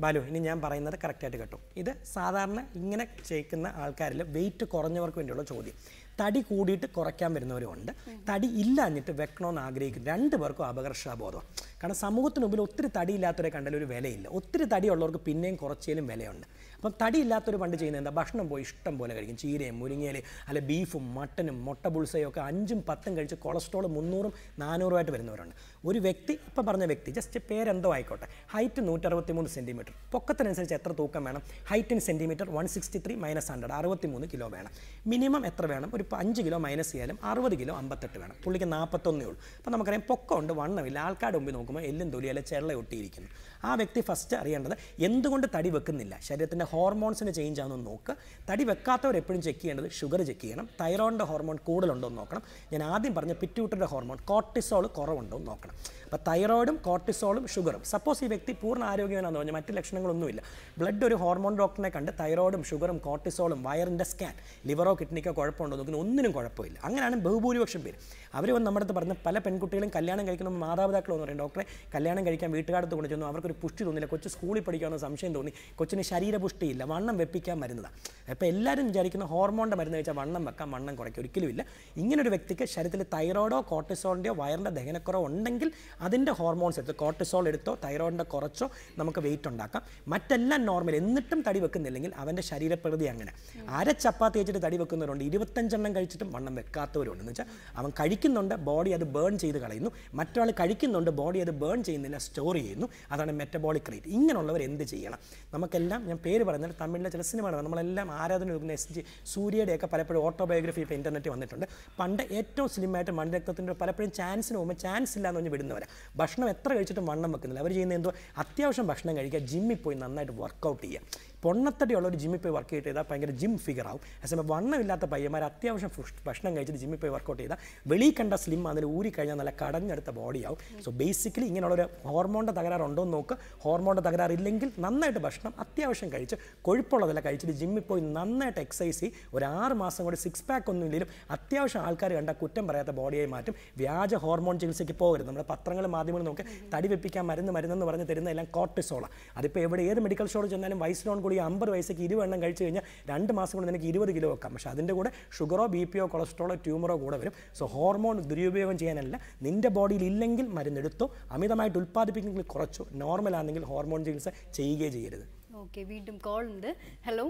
Speaker 2: ബാലു, ഇനി ഞാൻ പറയുന്നത് കറക്റ്റായിട്ട് കേട്ടോ. ഇത് സാധാരണ ഇങ്ങനെ ചെയ്യിക്കുന്ന ആൾക്കാരിൽ വെയിറ്റ് കുറഞ്ഞവർക്ക് വേണ്ടിയുള്ള ചോദ്യം. തടി കൂടിയിട്ട് കുറയ്ക്കാൻ വരുന്നവരുമുണ്ട്, തടി ഇല്ലാഞ്ഞിട്ട് വെക്കണമെന്ന് ആഗ്രഹിക്കും. രണ്ടു പേർക്കും അപകർഷാബോധമാണ്. കാരണം സമൂഹത്തിന് മുമ്പിൽ ഒത്തിരി തടിയില്ലാത്തവരെ കണ്ടാലും ഒരു വിലയില്ല. ഒത്തിരി തടിയുള്ളവർക്ക് പിന്നെയും കുറച്ചേലും വിലയുണ്ട്. അപ്പം തടിയില്ലാത്തവർ പണ്ട് ചെയ്യുന്നത് എന്താ? ഭക്ഷണം പോയി ഇഷ്ടം പോലെ കഴിക്കും. ചീരയും മുരിങ്ങയിലും അല്ലെ ബീഫും മട്ടനും മുട്ട ബുൾസയും ഒക്കെ 5ഉം 10ഉം കഴിച്ച് കൊളസ്ട്രോൾ 300ഉം 400ഉമായിട്ട് വരുന്നവരുണ്ട്. ഒരു വ്യക്തി, ഇപ്പം പറഞ്ഞ വ്യക്തി, ജസ്റ്റ് പേരെന്തോ ആയിക്കോട്ടെ, ഹൈറ്റ് 163 സെൻറ്റിമീറ്റർ, പൊക്കത്തിനനുസരിച്ച് എത്ര തൂക്കം വേണം? ഹൈറ്റിന് സെൻറ്റിമീറ്റർ 163 - 100 63 കിലോ വേണം. മിനിമം എത്ര വേണം? ഒരു 5 കിലോ മൈനസ് ചെയ്യാലും 60 കിലോ 58 വേണം. പുള്ളിക്ക് 41 ഉള്ളൂ. അപ്പോൾ നമുക്കറിയാം പൊക്കമുണ്ട്, വണ്ണമില്ല. ആൾക്കാരുടെ മുമ്പിൽ നോക്കുമ്പോൾ എല്ലും തൊലി അല്ലെ ചെള്ള ഒട്ടിയിരിക്കുന്നു. ആ വ്യക്തി ഫസ്റ്റ് അറിയേണ്ടത് എന്തുകൊണ്ട് തടി വെക്കുന്നില്ല, ശരീരത്തിൻ്റെ ഹോർമോൺസിന് ചേഞ്ച് ആണെന്ന് നോക്കുക. തടി വെക്കാത്തവർ എപ്പോഴും ചെക്ക് ചെയ്യേണ്ടത് ഷുഗർ ചെക്ക് ചെയ്യണം, തൈറോയിഡിൻ്റെ ഹോർമോൺ കൂടുതലുണ്ടോ എന്ന് നോക്കണം. ഞാൻ ആദ്യം പറഞ്ഞ പിറ്റ്യൂട്ടറിയുടെ ഹോർമോൺ കോർട്ടിസോൾ കുറവുണ്ടോ എന്ന് നോക്കണം. അപ്പോൾ തൈറോയിഡും കോർട്ടിസോളും ഷുഗറും. സപ്പോസ് ഈ വ്യക്തി പൂർണ്ണ ആരോഗ്യവാനാണെന്ന് പറഞ്ഞാൽ മറ്റ് ലക്ഷണങ്ങളൊന്നുമില്ല, ബ്ലഡ് ഒരു ഹോർമോൺ ഡോക്ടറിനെ കണ്ട് തൈറോയിഡും ഷുഗറും കോർട്ടിസോളും വയറിൻ്റെ സ്കാൻ, ലിവറോ കിഡ്നിക്കോ കുഴപ്പമുണ്ടോ നോക്കുന്ന ഒന്നിനും കുഴപ്പമില്ല. അങ്ങനെയാണ് ബഹുഭൂരിപക്ഷം പേര്. അവർ വന്ന് നമ്മുടെ അടുത്ത് പറഞ്ഞ പല പെൺകുട്ടികളും കല്യാണം കഴിക്കണമെന്ന് മാതാപിതാക്കളെന്ന് പറയും, ഡോക്ടറെ കല്യാണം കഴിക്കാൻ വീട്ടുകാരത്ത് കൊണ്ട് ചെന്നു, അവർക്കൊരു പുഷ്ടി തോന്നില്ല, കൊച്ചു സ്കൂളിൽ പഠിക്കാമെന്ന് സംശയം തോന്നി, കൊച്ചിന് ശരീരപുഷ്ടിയില്ല, വണ്ണം വെപ്പിക്കാൻ മരുന്നതാണ്. അപ്പോൾ എല്ലാവരും വിചാരിക്കുന്ന ഹോർമോണിൻ്റെ മരുന്ന് കഴിച്ചാൽ വണ്ണം വെക്കാം, വണ്ണം കുറയ്ക്കും. ഒരിക്കലുമില്ല. ഇങ്ങനൊരു വ്യക്തിക്ക് ശരീരത്തിൽ തൈറോയിഡോ കോർട്ടിസോളിൻ്റെയോ വയറിൻ്റെ ദഹനക്കുറവോ ഉണ്ടെങ്കിൽ അതിൻ്റെ ഹോർമോൺസ് എടുത്ത് കോർട്ടിസോൾ എടുത്തോ തൈറോയിഡിൻ്റെ കുറച്ചോ നമുക്ക് വെയിറ്റ് ഉണ്ടാക്കാം. മറ്റെല്ലാം നോർമൽ, എന്നിട്ടും തടി വെക്കുന്നില്ലെങ്കിൽ അവൻ്റെ ശരീരപ്രകൃതി അങ്ങനെ. അര ചപ്പാത്തി വെച്ചിട്ട് തടി വെക്കുന്നവരുണ്ട്, 25 കഴിച്ചിട്ടും വണ്ണം വെക്കാത്തവരുണ്ട്. എന്ന് വെച്ചാൽ അവൻ കഴിക്കുന്നുണ്ട്, ബോഡി അത് ബേൺ ചെയ്ത് കളയുന്നു. മറ്റൊരാൾ കഴിക്കുന്നുണ്ട്, ബോഡി അത് ബേൺ ചെയ്യുന്നില്ല, സ്റ്റോർ ചെയ്യുന്നു. അതാണ് മെറ്റബോളിക് റേറ്റ്. ഇങ്ങനെയുള്ളവർ എന്ത് ചെയ്യണം? നമുക്കെല്ലാം, ഞാൻ പേര് പറയുന്നത് തമിഴിലെ ചില സിനിമകളാണ്, നമ്മളെല്ലാം ആരാധന നോക്കുന്ന SG സൂര്യയുടെയൊക്കെ പലപ്പോഴും ഓട്ടോബയോഗ്രഫി ഇപ്പോൾ ഇൻ്റർനെറ്റ് വന്നിട്ടുണ്ട്. പണ്ട് ഏറ്റവും സ്ലിമായിട്ട് മണ്ഡരക്തത്തിൻ്റെ പലപ്പോഴും ചാൻസിന് പോകുമ്പോൾ ചാൻസ് ഇല്ലാന്ന് പറഞ്ഞ് വിടുന്നവരാണ്. ഭക്ഷണം എത്ര കഴിച്ചിട്ടും വണ്ണം വെക്കുന്നില്ല. അവർ ചെയ്യുന്നത് എന്തോ അത്യാവശ്യം ഭക്ഷണം കഴിക്കുക, ജിമ്മിൽ പോയി നന്നായിട്ട് വർക്കൗട്ട് ചെയ്യുക. പൊണ്ണത്തടിയുള്ള ഒരു ജിമ്മിൽ പോയി വർക്ക് ചെയ്താൽ ഭയങ്കര ജിം ഫിഗർ ആവും. അതേസമയം വണ്ണമില്ലാത്ത പയ്യന്മാർ അത്യാവശ്യം ഭക്ഷണം കഴിച്ചിട്ട് ജിമ്മിൽ പോയി വർക്കൗട്ട് ചെയ്താൽ വെളിയിൽ കണ്ട സ്ലിം അതിൽ ഊരി കഴിഞ്ഞാൽ നല്ല കടഞ്ഞെടുത്ത ബോഡിയാവും. സോ ബേസിക്കലി ഇങ്ങനെയുള്ളൊരു ഹോർമോണിൻ്റെ തകരാറുണ്ടോ എന്ന് നോക്കുക. ഹോർമോണിൻ്റെ തകരാറില്ലെങ്കിൽ നന്നായിട്ട് ഭക്ഷണം അത്യാവശ്യം കഴിച്ച് കൊഴുപ്പുള്ളതെല്ലാം കഴിച്ചിട്ട് ജിമ്മിൽ പോയി നന്നായിട്ട് എക്സസൈസ് ചെയ്യും. ഒരു 6 മാസം കൂടി 6 പാക്ക് ഒന്നും ഇല്ലെങ്കിലും അത്യാവശ്യം ആൾക്കാർ കണ്ടാൽ കുറ്റം പറയാത്ത ബോഡിയായി മാറ്റും. വ്യാജ ഹോർമോൺ ചികിത്സയ്ക്ക് പോകരുത്. നമ്മുടെ പത്രങ്ങളും മാധ്യമങ്ങളും നോക്കി തടി വെപ്പിക്കാൻ മരുന്നെന്ന് പറഞ്ഞ് തരുന്ന എല്ലാം കോർട്ടിസോളാണ്. അതിപ്പോൾ എവിടെ ഏത് മെഡിക്കൽ സ്റ്റോറിൽ ചെന്നാലും വയസ്സിലോൺ കൂടി 50 വയസ്സേക്ക് 20 എണ്ണം കഴിച്ച് കഴിഞ്ഞാൽ 2 മാസം കൊണ്ട് നിനക്ക് 20 കിലോ വെക്കാം. പക്ഷേ അതിൻ്റെ കൂടെ ഷുഗറോ BPയോ കൊളസ്ട്രോളോ ട്യൂമറോ കൂടെ വരും. സോ ഹോർമോൺ ദുരുപയോഗം ചെയ്യാനല്ല, നിൻ്റെ ബോഡിയിൽ ഇല്ലെങ്കിൽ മരുന്നെടുത്തോ, അമിതമായിട്ട് ഉൽപ്പാദിപ്പിക്കുന്നെങ്കിൽ കുറച്ചോ, നോർമൽ ആണെങ്കിൽ ഹോർമോൺ ചികിത്സ ചെയ്യുകയേ ചെയ്യരുത്.
Speaker 1: ഓക്കെ, വീണ്ടും കോൾ ഉണ്ട്. ഹലോ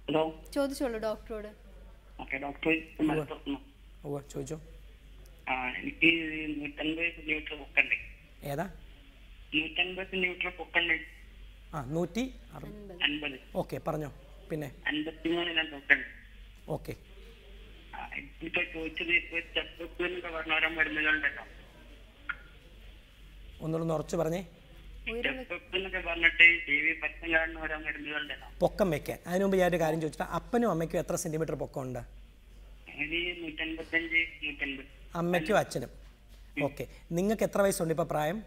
Speaker 3: ഹലോ,
Speaker 1: ചോദിച്ചോളൂ ഡോക്ടറോട്.
Speaker 2: ഓ ചോദിച്ചോ.
Speaker 3: എനിക്ക് 150 സെന്റിമീറ്റർ പൊക്കണ്ട്.
Speaker 2: ഏതാ?
Speaker 3: 150 സെന്റിമീറ്റർ പൊക്കണ്ട്.
Speaker 2: 150. ഓക്കെ, പറഞ്ഞോ. പിന്നെ
Speaker 3: 53 പൊക്കണ്ട്.
Speaker 2: ഓക്കെ,
Speaker 3: ഇപ്പൊ ചോദിച്ചത് ചെക്കപ്പിന് പറഞ്ഞ മരുന്നുകളുണ്ടല്ലോ,
Speaker 2: ഒന്നുകൂടെ ഉറച്ചു പറഞ്ഞേ.
Speaker 3: ചെക്കപ്പിന്നൊക്കെ പറഞ്ഞിട്ട് TV പരസ്യം കാണുന്ന ഓരോ മരുന്നുകളുണ്ടല്ലോ
Speaker 2: പൊക്കം വെക്കാൻ. അതിന് മുമ്പ് ഞാനൊരു കാര്യം ചോദിച്ചിട്ട്, അപ്പനും അമ്മയ്ക്കും എത്ര സെന്റിമീറ്റർ പൊക്കമുണ്ട്?
Speaker 3: 155 150.
Speaker 2: അമ്മയ്ക്കും അച്ഛനും. ഓക്കെ, നിങ്ങൾക്ക് എത്ര വയസ്സുണ്ട് ഇപ്പോൾ പ്രായം?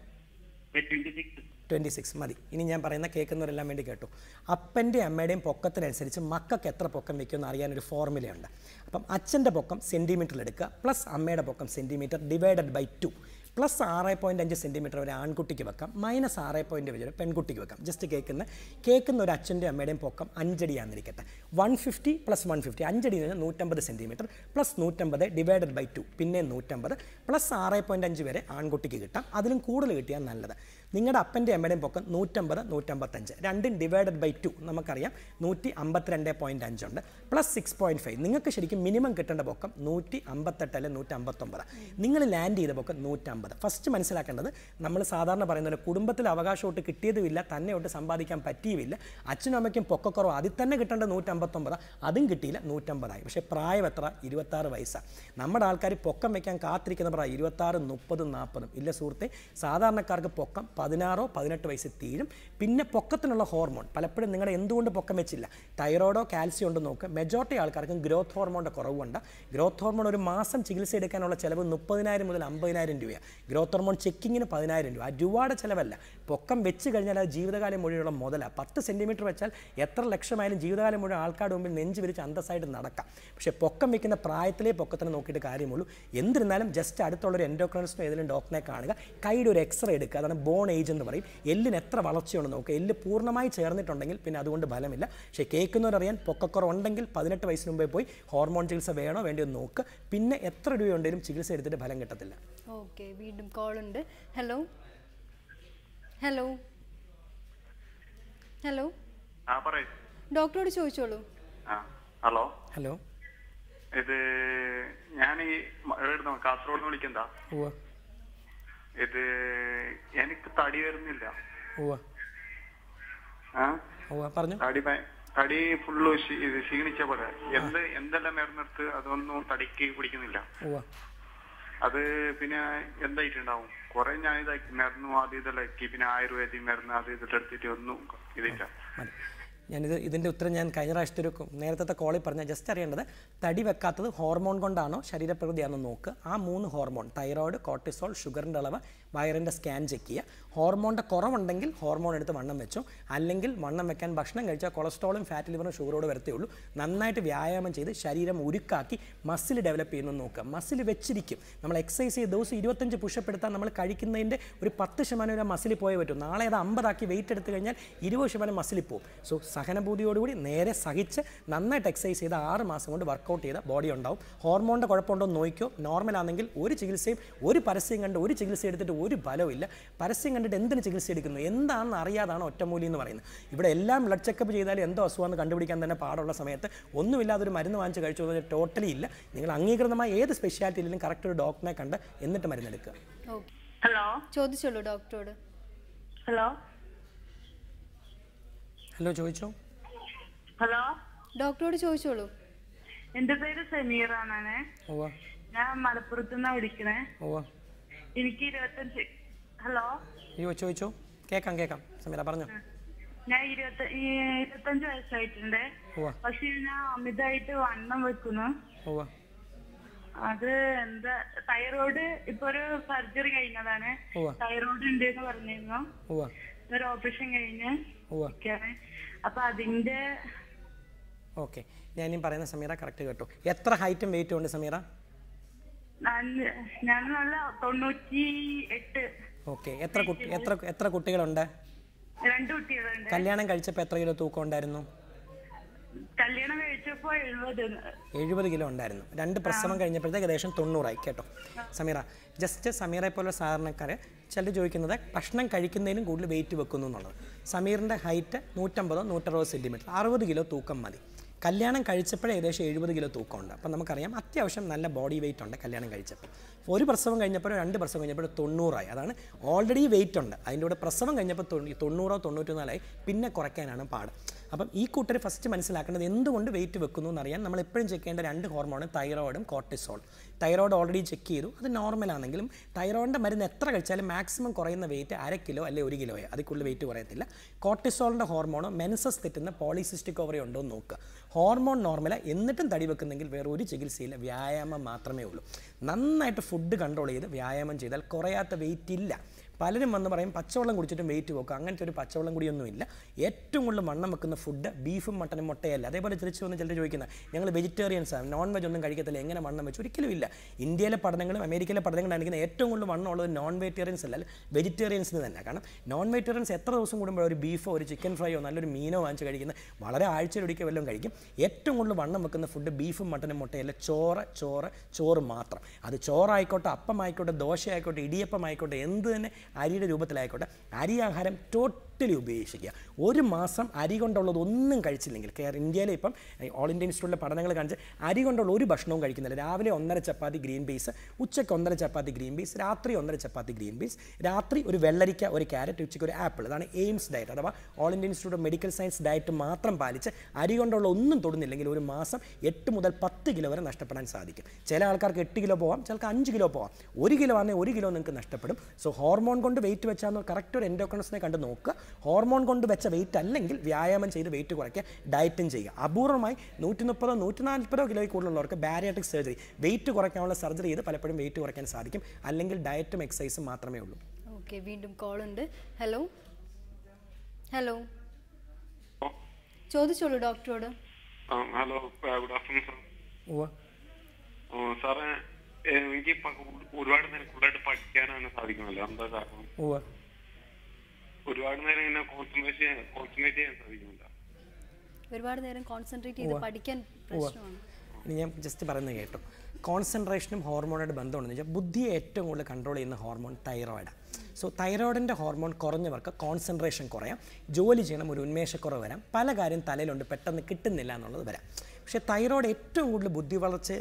Speaker 2: 26 മതി. ഇനി ഞാൻ പറയുന്ന കേൾക്കുന്നവരെല്ലാം വേണ്ടി കേട്ടു. അപ്പൻ്റെ അമ്മയുടെയും പൊക്കത്തിനനുസരിച്ച് മക്കൾക്ക് എത്ര പൊക്കം വയ്ക്കുമെന്ന് അറിയാനൊരു ഫോർമുലയുണ്ട്. അപ്പം അച്ഛൻ്റെ പൊക്കം സെൻറ്റിമീറ്ററിൽ എടുക്കുക, പ്ലസ് അമ്മയുടെ പൊക്കം centimetre divided by 2. Plus 6.5 centimetre ഒരു ആൺകുട്ടിക്ക് വെക്കാം, മൈനസ് 6.5 ഒരു പെൺകുട്ടിക്ക് വെക്കാം. ജസ്റ്റ് കേൾക്കുന്ന ഒരു അച്ഛൻ്റെ അമ്മയുടെയും പൊക്കം 5 അടിയാണെന്നിരിക്കട്ടെ. 150 പ്ലസ് 150 5 അടി 150 സെൻറ്റിമീറ്റർ പ്ലസ് 150 ഡിവൈഡഡ് ബൈ 2 പിന്നെ 150 പ്ലസ് 6.5 വരെ ആൺകുട്ടിക്ക് കിട്ടാം. അതിലും കൂടുതൽ കിട്ടിയാൽ നല്ലത്. നിങ്ങളുടെ അപ്പൻ്റെ അമ്മയുടെയും പൊക്കം 150 155 രണ്ടും ഡിവൈഡഡ് ബൈ 2 നമുക്കറിയാം 152.5 ഉണ്ട് പ്ലസ് 6.5. നിങ്ങൾക്ക് ശരിക്കും മിനിമം കിട്ടേണ്ട പൊക്കം 158 അല്ലെങ്കിൽ 159. നിങ്ങൾ ലാൻഡ് ചെയ്ത പൊക്കം 150. ഫസ്റ്റ് മനസ്സിലാക്കേണ്ടത് നമ്മൾ സാധാരണ പറയുന്നത് കുടുംബത്തിൽ അവകാശമോട്ട് കിട്ടിയതുമില്ല, തന്നെ ഒട്ട് സമ്പാദിക്കാൻ പറ്റിയുമില്ല, അച്ഛനും അമ്മയ്ക്കും പൊക്കക്കുറവ്, അതിൽ തന്നെ കിട്ടേണ്ട 159, അതും കിട്ടിയില്ല, 150 പക്ഷേ പ്രായം എത്ര? 26 വയസ്സാണ്. നമ്മുടെ ആൾക്കാർ പൊക്കം വയ്ക്കാൻ കാത്തിരിക്കുന്ന പ്രായം 26, 30, 40. ഇല്ല സുഹൃത്തെ, സാധാരണക്കാർക്ക് പൊക്കം 16, 18 വയസ്സിൽ തീരും. പിന്നെ പൊക്കത്തിനുള്ള ഹോർമോൺ പലപ്പോഴും നിങ്ങളുടെ എന്തുകൊണ്ട് പൊക്കം വെച്ചില്ല, തൈറോയിഡോ കാൽസ്യം ഉണ്ടോ നോക്കുക. മെജോറിറ്റി ആൾക്കാർക്കും ഗ്രോത്ത് ഹോർമോണിൻ്റെ കുറവുണ്ട്. ഗ്രോത്ത് ഹോർമോൺ ഒരു മാസം ചികിത്സ എടുക്കാനുള്ള ചിലവ് 30,000 മുതൽ 50,000 രൂപയാണ്. ഗ്രോത്ത് ഹോർമോൺ ചെക്കിങ്ങിന് 10,000 രൂപ. ആ രൂപയുടെ ചിലവല്ല, പൊക്കം വെച്ച് കഴിഞ്ഞാൽ അത് ജീവിതകാലം മുഴുവനുള്ള മുതലാണ്. 10 സെൻറ്റിമീറ്റർ വെച്ചാൽ എത്ര ലക്ഷമായാലും ജീവിതകാലം മുഴുവൻ ആൾക്കാരുടെ മുമ്പിൽ നെഞ്ച് വിരിച്ച് അന്തസ്സായിട്ട് നടക്കാം. പക്ഷേ പൊക്കം വെക്കുന്ന പ്രായത്തിലേ പൊക്കത്തിന് നോക്കിയിട്ട് കാര്യമുള്ളൂ. എന്നിരുന്നാലും ജസ്റ്റ് അടുത്തുള്ളൊരു എൻഡോക്രൈനിസ്റ്റോ ഏതെങ്കിലും ഡോക്ടറിനെ കാണുക, കൈയുടെ ഒരു എക്സ്റേ എടുക്കുക, അതാണ് ബോൺ ഏജ് എന്ന് പറയും. എല്ലിന് എത്ര വളർച്ചയുണ്ട് നോക്കുക. എല്ല് പൂർണ്ണമായി ചേർന്നിട്ടുണ്ടെങ്കിൽ പിന്നെ അതുകൊണ്ട് ഫലമില്ല. പക്ഷേ കേൾക്കുന്നവരറിയാൻ പൊക്കക്കുറവുണ്ടെങ്കിൽ 18 വയസ്സിന് മുമ്പേ പോയി ഹോർമോൺ ചികിത്സ വേണോ വേണ്ടിയോ നോക്കുക. പിന്നെ എത്ര രൂപയുണ്ടെങ്കിലും ചികിത്സ എടുത്തിട്ട് ഫലം കിട്ടത്തില്ല.
Speaker 1: ഓക്കെ, വീണ്ടും കോൾ ഉണ്ട്. ഹലോ ഹലോ ഹലോ, ഡോക്ടറോട് ചോദിച്ചോളൂ.
Speaker 4: ഹലോ
Speaker 2: ഹലോ,
Speaker 4: ഇത് ഞാൻ കാസർഗോഡ് വിളിക്കണ്ട. ഇത് എനിക്ക് തടി വരുന്നില്ല. തടി ഫുള്ള് ക്ഷീണിച്ച പോലെ. എന്തെല്ലാം മരുന്നെടുത്ത് അതൊന്നും തടിക്ക് പിടിക്കുന്നില്ല. അത് പിന്നെ എന്തായിട്ടുണ്ടാവും? കുറെ ഞാൻ ഇതാക്കി മരുന്നും അത് ഇതെല്ലാം പിന്നെ ആയുർവേദിക് മരുന്ന് അത് ഇതെല്ലാം എടുത്തിട്ട് ഒന്നും ഇതില്ല.
Speaker 2: ഇതിൻ്റെ ഉത്തരം ഞാൻ കഴിഞ്ഞ പ്രാവശ്യത്തെ ഒരു നേരത്തെ കോളിൽ പറഞ്ഞാൽ ജസ്റ്റ് അറിയേണ്ടത്, തടി വെക്കാത്തത് ഹോർമോൺ കൊണ്ടാണോ ശരീരപ്രകൃതിയാണോ നോക്കുക. ആ 3 ഹോർമോൺ തൈറോയിഡ്, കോർട്ടിസോൾ, ഷുഗറിൻ്റെ അളവ്, വയറിൻ്റെ സ്കാൻ ചെക്ക് ചെയ്യുക. ഹോർമോണിൻ്റെ കുറവുണ്ടെങ്കിൽ ഹോർമോൺ എടുത്ത് വണ്ണം വെച്ചോ, അല്ലെങ്കിൽ വണ്ണം വെക്കാൻ ഭക്ഷണം കഴിച്ചാൽ കൊളസ്ട്രോളും ഫാറ്റ് ലിവറും ഷുഗറോട് വരത്തേ ഉള്ളൂ. നന്നായിട്ട് വ്യായാമം ചെയ്ത് ശരീരം ഉരുക്കാക്കി മസിൽ ഡെവലപ്പ് ചെയ്യുന്നു നോക്കുക. മസിൽ വെച്ചിരിക്കും. നമ്മൾ എക്സസൈസ് ചെയ്ത് ദിവസം 25 പുഷപ്പ് എടുത്താൽ നമ്മൾ കഴിക്കുന്നതിൻ്റെ ഒരു 10% ഒരു മസിൽ പോയേ പറ്റും. നാളെ അത് 50 ആക്കി വെയിറ്റ് എടുത്തു കഴിഞ്ഞാൽ 20% മസിൽ പോകും. സോ സഹനബോധിയോടുകൂടി നേരെ സഹിച്ച് നന്നായിട്ട് എക്സസൈസ് ചെയ്ത് 6 മാസം കൊണ്ട് വർക്കൗട്ട് ചെയ്ത ബോഡി ഉണ്ടാവും. ഹോർമോണിൻ്റെ കുഴപ്പമുണ്ടോ എന്ന് നോക്കിയോ. നോർമലാണെങ്കിൽ ഒരു ചികിത്സയും ഒരു പരസ്യം കണ്ട് ഒരു ചികിത്സ എടുത്തിട്ട് ഒരു ഫലവും ഇല്ല. പരസ്യം കണ്ടിട്ട് എന്തിന് ചികിത്സ എടുക്കുന്നു? എന്താണെന്ന് അറിയാതാണ് ഒറ്റമൂലി എന്ന് പറയുന്നത്. ഇവിടെ എല്ലാം ബ്ലഡ് ചെക്കപ്പ് ചെയ്താലും എന്തോ അസുഖമെന്ന് കണ്ടുപിടിക്കാൻ തന്നെ പാടുള്ള സമയത്ത് ഒന്നുമില്ലാതൊരു മരുന്ന് വാങ്ങിച്ച് കഴിച്ചു എന്ന് ടോട്ടലി ഇല്ല. നിങ്ങൾ അംഗീകൃതമായ ഏത് സ്പെഷ്യാലിറ്റിയിലും കറക്റ്റ് ഒരു ഡോക്ടറിനെ കണ്ട് എന്നിട്ട് മരുന്നെടുക്കുക.
Speaker 5: ഹലോ,
Speaker 1: ചോദിച്ചോളൂ ഡോക്ടറോട്.
Speaker 5: ഹലോ
Speaker 2: ഹലോ, ചോദിച്ചോ.
Speaker 5: ഹലോ,
Speaker 1: ഡോക്ടറോട് ചോദിച്ചോളൂ.
Speaker 5: എന്റെ പേര് സമീറാണ്. ഞാൻ മലപ്പുറത്ത് നിന്നാ വിളിക്കണേ. എനിക്ക് 25. ഹലോ,
Speaker 2: ചോദിച്ചോ. കേക്കാം സമീറ, പറഞ്ഞോ.
Speaker 5: ഞാൻ 25 വയസ്സായിട്ടുണ്ട്. പക്ഷെ ഞാൻ അമിതമായിട്ട് വണ്ണം വെക്കുന്നു. അത് എന്താ, തൈറോയ്ഡ് ഇപ്പൊ ഒരു സർജറി കഴിഞ്ഞതാണ്. തൈറോയ്ഡ് ഉണ്ട് എന്ന് പറഞ്ഞിരുന്നു. ഒരു ഓപ്പറേഷൻ കഴിഞ്ഞ് അപ്പൊ അതിന്റെ.
Speaker 2: ഓക്കെ, ഞാനും പറയുന്ന സമീറ കറക്റ്റ് കേട്ടോ. എത്ര ഹൈറ്റും വെയിറ്റും ഉണ്ട് സമീറ?
Speaker 5: ഞാൻ നല്ല 98.
Speaker 2: ഓക്കെ, എത്ര കുട്ടികളുണ്ട്?
Speaker 5: 2 കുട്ടികളുണ്ട്.
Speaker 2: കല്യാണം കഴിച്ചപ്പോൾ എത്ര കിലോ തൂക്കം ഉണ്ടായിരുന്നു?
Speaker 5: കല്യാണം കഴിച്ചപ്പോ 70
Speaker 2: കിലോ ഉണ്ടായിരുന്നു. 2 പ്രസവം കഴിഞ്ഞപ്പോഴത്തേക്ക് ഏകദേശം 90 കേട്ടോ. സമീറ, ജസ്റ്റ് സമീറയെ പോലെ സാധാരണക്കാരെ ചിലർ ചോദിക്കുന്നത് ഭക്ഷണം കഴിക്കുന്നതിനും കൂടുതൽ വെയിറ്റ് വെക്കുന്നു എന്നുള്ളത്. സമീറിൻ്റെ ഹൈറ്റ് 150 160 സെൻറ്റിമീറ്റർ, 60 കിലോ തൂക്കം മതി. കല്യാണം കഴിച്ചപ്പോഴേ ഏകദേശം 70 കിലോ തൂക്കമുണ്ട്. അപ്പം നമുക്കറിയാം അത്യാവശ്യം നല്ല ബോഡി വെയിറ്റ് ഉണ്ട് കല്യാണം കഴിച്ചപ്പോൾ. ഒരു പ്രസവം കഴിഞ്ഞപ്പോൾ 2 പ്രസവം കഴിഞ്ഞപ്പോൾ 90 അതാണ് ഓൾറെഡി വെയിറ്റ് ഉണ്ട്. അതിൻ്റെ കൂടെ പ്രസവം കഴിഞ്ഞപ്പോൾ 90 94 പിന്നെ കുറയ്ക്കാനാണ് പാട്. അപ്പം ഈ കൂട്ടർ ഫസ്റ്റ് മനസ്സിലാക്കേണ്ടത് എന്തുകൊണ്ട് വെയിറ്റ് വെക്കുന്നു എന്നറിയാൻ നമ്മൾ എപ്പോഴും ചെക്ക് ചെയ്യേണ്ട 2 ഹോർമോൺ തൈറോയിഡും കോർട്ടിസോൾ. തൈറോയിഡ് ഓൾറെഡി ചെക്ക് ചെയ്തു, അത് നോർമലാണെങ്കിലും തൈറോയിഡിൻ്റെ മരുന്ന് എത്ര കഴിച്ചാലും മാക്സിമം കുറയുന്ന വെയിറ്റ് 1/2 കിലോ അല്ലെങ്കിൽ 1 കിലോയോ, അതിൽ കൂടുതൽ വെയിറ്റ് കുറയത്തില്ല. കോർട്ടിസോളിൻ്റെ ഹോർമോണോ മെൻസസ് തെറ്റുന്ന പോളിസിസ്റ്റിക് ഓവറി ഉണ്ടോ എന്ന് നോക്കുക. ഹോർമോൺ നോർമലാണ് എന്നിട്ടും തടി വെക്കുന്നെങ്കിൽ വേറെ ഒരു ചികിത്സയില്ല, വ്യായാമം മാത്രമേ ഉള്ളൂ. നന്നായിട്ട് ഫുഡ് കൺട്രോൾ ചെയ്ത് വ്യായാമം ചെയ്താൽ കുറയാത്ത വെയിറ്റ് ഇല്ല. പലരും വന്ന് പറയും പച്ചവെള്ളം കുടിച്ചിട്ടും വെയിറ്റ് വെക്കുക. അങ്ങനത്തെ ഒരു പച്ചവെള്ളം കൂടിയൊന്നുമില്ല. ഏറ്റവും കൂടുതൽ വണ്ണം വെക്കുന്ന ഫുഡ് ബീഫും മട്ടനും മുട്ടയല്ല. അതേപോലെ തിരിച്ച് വന്ന് ചിലർ ചോദിക്കുന്നത് ഞങ്ങൾ വെജിറ്റേറിയൻസാണ്, നോൺ വെജ് ഒന്നും കഴിക്കത്തില്ല, എങ്ങനെ വണ്ണം വെച്ചു? ഒരിക്കലും ഇല്ല. ഇന്ത്യയിലെ പഠനങ്ങളും അമേരിക്കയിലെ പഠനങ്ങളും കാണിക്കുന്ന ഏറ്റവും കൂടുതൽ വണ്ണം ഉള്ളത് നോൺ വെജിറ്റേറിയൻസ് അല്ല, വെജിറ്റേറിയൻസിന് തന്നെ. കാരണം നോൺ വെജിറ്റേറിയൻസ് എത്ര ദിവസം കൂടുമ്പോൾ ഒരു ബീഫോ ഒരു ചിക്കൻ ഫ്രൈയോ നല്ലൊരു മീനോ വാങ്ങിച്ച് കഴിക്കുന്ന വളരെ ആഴ്ചയിലൊരിക്കൽ വല്ലതും കഴിക്കും. ഏറ്റവും കൂടുതൽ വണ്ണം വെക്കുന്ന ഫുഡ് ബീഫും മട്ടനും മുട്ടയല്ല, ചോറ് മാത്രം. അത് ചോറായിക്കോട്ടെ, അപ്പമായിക്കോട്ടെ, ദോശയായിക്കോട്ടെ, ഇടിയപ്പം ആയിക്കോട്ടെ, എന്ത് തന്നെ അരിയുടെ രൂപത്തിലായിക്കോട്ടെ, അരി ആഹാരം ടോട്ടലി ഉപേക്ഷിക്കുക. ഒരു മാസം അരി കൊണ്ടുള്ളത് ഒന്നും കഴിച്ചില്ലെങ്കിൽ, ഇന്ത്യയിലെ ഇപ്പം ഓൾ ഇന്ത്യ ഇൻസ്റ്റിറ്റ്യൂട്ടിലെ പഠനങ്ങൾ കാണിച്ച് അരി കൊണ്ടുള്ള ഒരു ഭക്ഷണവും കഴിക്കുന്നില്ല. രാവിലെ 1.5 ചപ്പാത്തി ഗ്രീൻ പീസ്, ഉച്ചയ്ക്ക് 1.5 ചപ്പാത്തി ഗ്രീൻ പീസ്, രാത്രി 1.5 ചപ്പാത്തി ഗ്രീൻ പീസ്, രാത്രി ഒരു വെള്ളരിക്ക, ഒരു ക്യാരറ്റ്, ഉച്ചയ്ക്ക് ഒരു ആപ്പിൾ. അതാണ് എയിംസ് ഡയറ്റ് അഥവാ all India institute of medical science diet മാത്രം പാലിച്ച് അരി കൊണ്ടുള്ള ഒന്നും തൊടുന്നില്ലെങ്കിൽ ഒരു മാസം 8 മുതൽ 10 കിലോ വരെ നഷ്ടപ്പെടാൻ സാധിക്കും. ചില ആൾക്കാർക്ക് 8 കിലോ പോവാം, ചിലർക്ക് 5 കിലോ പോവാം. 1 കിലോ ആണെങ്കിൽ 1 കിലോ നിങ്ങൾക്ക് നഷ്ടപ്പെടും. സോ ഹോർമോൺ കൊണ്ട് വെയിറ്റ് വെച്ചാൽ കറക്റ്റ് ഒരു എൻഡോക്രൈനസിനെ കണ്ട് നോക്കുക. ഹോർമോൺ കൊണ്ട് വെച്ച വെയിറ്റ് അല്ലെങ്കിൽ വ്യായാമം ചെയ്ത് വെയിറ്റ് കുറയ്ക്കുക, ഡയറ്റും ചെയ്യുക. അപൂർവമായി 130-140 കിലോയിൽ കൂടുതലുള്ളവർക്ക് ബാരിയാട്രിക് സർജറി, വെയിറ്റ് കുറയ്ക്കാനുള്ള സർജറി ചെയ്ത് പലപ്പോഴും വെയിറ്റ് കുറയ്ക്കാൻ സാധിക്കും. അല്ലെങ്കിൽ ഡയറ്റും എക്സസൈസും മാത്രമേ ഉള്ളൂ.
Speaker 1: ഓക്കെ, വീണ്ടും കോൾ ഉണ്ട്. ഹലോ ഹലോ, ചോദിച്ചോളൂ ഡോക്ടറോട്.
Speaker 4: Hello, good afternoon sir. സാറേ, എനിക്ക് ഒരുപാട് നേരം കൂടുതലായിട്ട് പഠിക്കാനാണ് സാധിക്കുമല്ലോ, എന്താ കാരണം? ഒരുപാട് നേരം ഇങ്ങനെ കോൺസെൻട്രേറ്റ് ചെയ്യാൻ സാധിക്കുന്നില്ല.
Speaker 1: ഒരുപാട് നേരം കോൺസെൻട്രേറ്റ് ചെയ്ത് പഠിക്കാൻ പ്രശ്നമാണ്.
Speaker 2: ഞാൻ ജസ്റ്റ് പറയുന്നത് കേട്ടോ. കോൺസെൻട്രേഷനും ഹോർമോണായിട്ട് ബന്ധമുണ്ടെന്ന് വെച്ചാൽ ബുദ്ധിയെ ഏറ്റവും കൂടുതൽ കൺട്രോൾ ചെയ്യുന്ന ഹോർമോൺ തൈറോയിഡാണ്. സോ തൈറോയിഡിൻ്റെ ഹോർമോൺ കുറഞ്ഞവർക്ക് കോൺസെൻട്രേഷൻ കുറയാം, ജോലി ചെയ്യണം, ഒരു ഉന്മേഷക്കുറവ് വരാം, പല കാര്യം തലയിലുണ്ട് പെട്ടെന്ന് കിട്ടുന്നില്ല എന്നുള്ളത് വരാം. പക്ഷേ തൈറോയ്ഡ് ഏറ്റവും കൂടുതൽ ബുദ്ധി വളർച്ച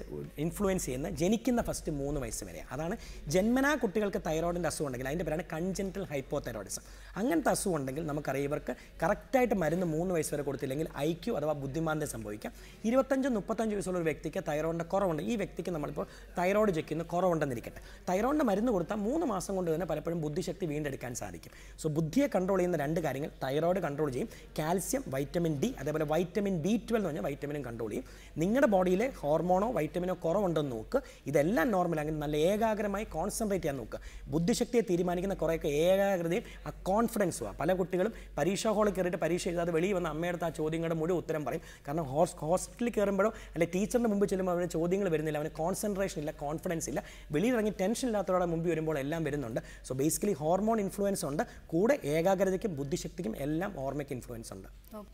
Speaker 2: ഇൻഫ്ലുവൻസ് ചെയ്യുന്ന ജനിക്കുന്ന ഫസ്റ്റ് 3 വയസ്സ് വരെ. അതാണ് ജന്മനാ കുട്ടികൾക്ക് തൈറോയിഡിൻ്റെ അസുഖം ഉണ്ടെങ്കിൽ അതിൻ്റെ പേരാണ് കൺജനിറ്റൽ ഹൈപ്പോതൈറോയിഡിസം. അങ്ങനത്തെ അസുഖം ഉണ്ടെങ്കിൽ നമുക്കറിയാം ഇവർക്ക് കറക്റ്റായിട്ട് മരുന്ന് 3 വയസ്സ് വരെ കൊടുത്തില്ലെങ്കിൽ IQ അഥവാ ബുദ്ധിമാന്ദ്യം സംഭവിക്കാം. 25-35 വയസ്സുള്ള ഒരു വ്യക്തിക്ക് തൈറോയിഡിൻ്റെ കുറവുണ്ട്. ഈ വ്യക്തിക്ക് നമ്മളിപ്പോൾ തൈറോയ്ഡ് ചെക്ക് ചെയ്യുന്ന കുറവുണ്ടെന്നിരിക്കട്ടെ, തൈറോയിഡിൻ്റെ മരുന്ന് കൊടുത്താൽ 3 മാസം കൊണ്ട് തന്നെ പലപ്പോഴും ബുദ്ധിശക്തി വീണ്ടെടുക്കാൻ സാധിക്കും. സോ ബുദ്ധിയെ കൺട്രോൾ ചെയ്യുന്ന 2 കാര്യങ്ങൾ തൈറോയ്ഡ് കൺട്രോൾ ചെയ്യും, കാൽസ്യം, വൈറ്റമിൻ D, അതേപോലെ വൈറ്റമിൻ B12 എന്ന് പറഞ്ഞാൽ വൈറ്റമിനും കൺട്രോൾ ചെയ്യും. നിങ്ങളുടെ ബോഡിയിലെ ഹോർമോണോ വൈറ്റമിനോ കുറവുണ്ടെന്ന് നോക്കുക. ഇതെല്ലാം നോർമലാണെങ്കിൽ നല്ല ഏകാഗ്രമായി കോൺസെൻട്രേറ്റ് ചെയ്യാൻ നോക്കുക. ബുദ്ധിശക്തിയെ തീരുമാനിക്കുന്ന കുറേയൊക്കെ ഏകാഗ്രതയും ആ കോൺഫിഡൻസും. പല കുട്ടികളും പരീക്ഷാ ഹാളിൽ കയറിയിട്ട് പരീക്ഷ എഴുതാതെ വെളിയിൽ വന്ന് അമ്മയുടെ ആ ചോദ്യങ്ങളുടെ മുഴുവൻ ഉത്തരം പറയും. കാരണം ഹോസ്പിറ്റലിൽ കയറുമ്പോഴോ അല്ലെങ്കിൽ ടീച്ചറിൻ്റെ മുമ്പ് ചെല്ലുമ്പോൾ അവന് ചോദ്യങ്ങൾ വരുന്നില്ല, അവന് കോൺസെൻട്രേഷൻ ഇല്ല, കോൺഫിഡൻസ് ഇല്ല. വെളിയിലിറങ്ങി ടെൻഷൻ ഇല്ലാത്തവരുടെ മുമ്പ് വരുമ്പോൾ എല്ലാം വരുന്നുണ്ട്. സോ ബേസിക്കലി ഹോർമോൺ ഇൻഫ്ലുവൻസ് ഉണ്ട്, കൂടെ ഏകാഗ്രതയ്ക്കും ബുദ്ധിശക്തിക്കും എല്ലാം ഓർമ്മയ്ക്ക് ഇൻഫ്ലുവൻസ് ഉണ്ട്.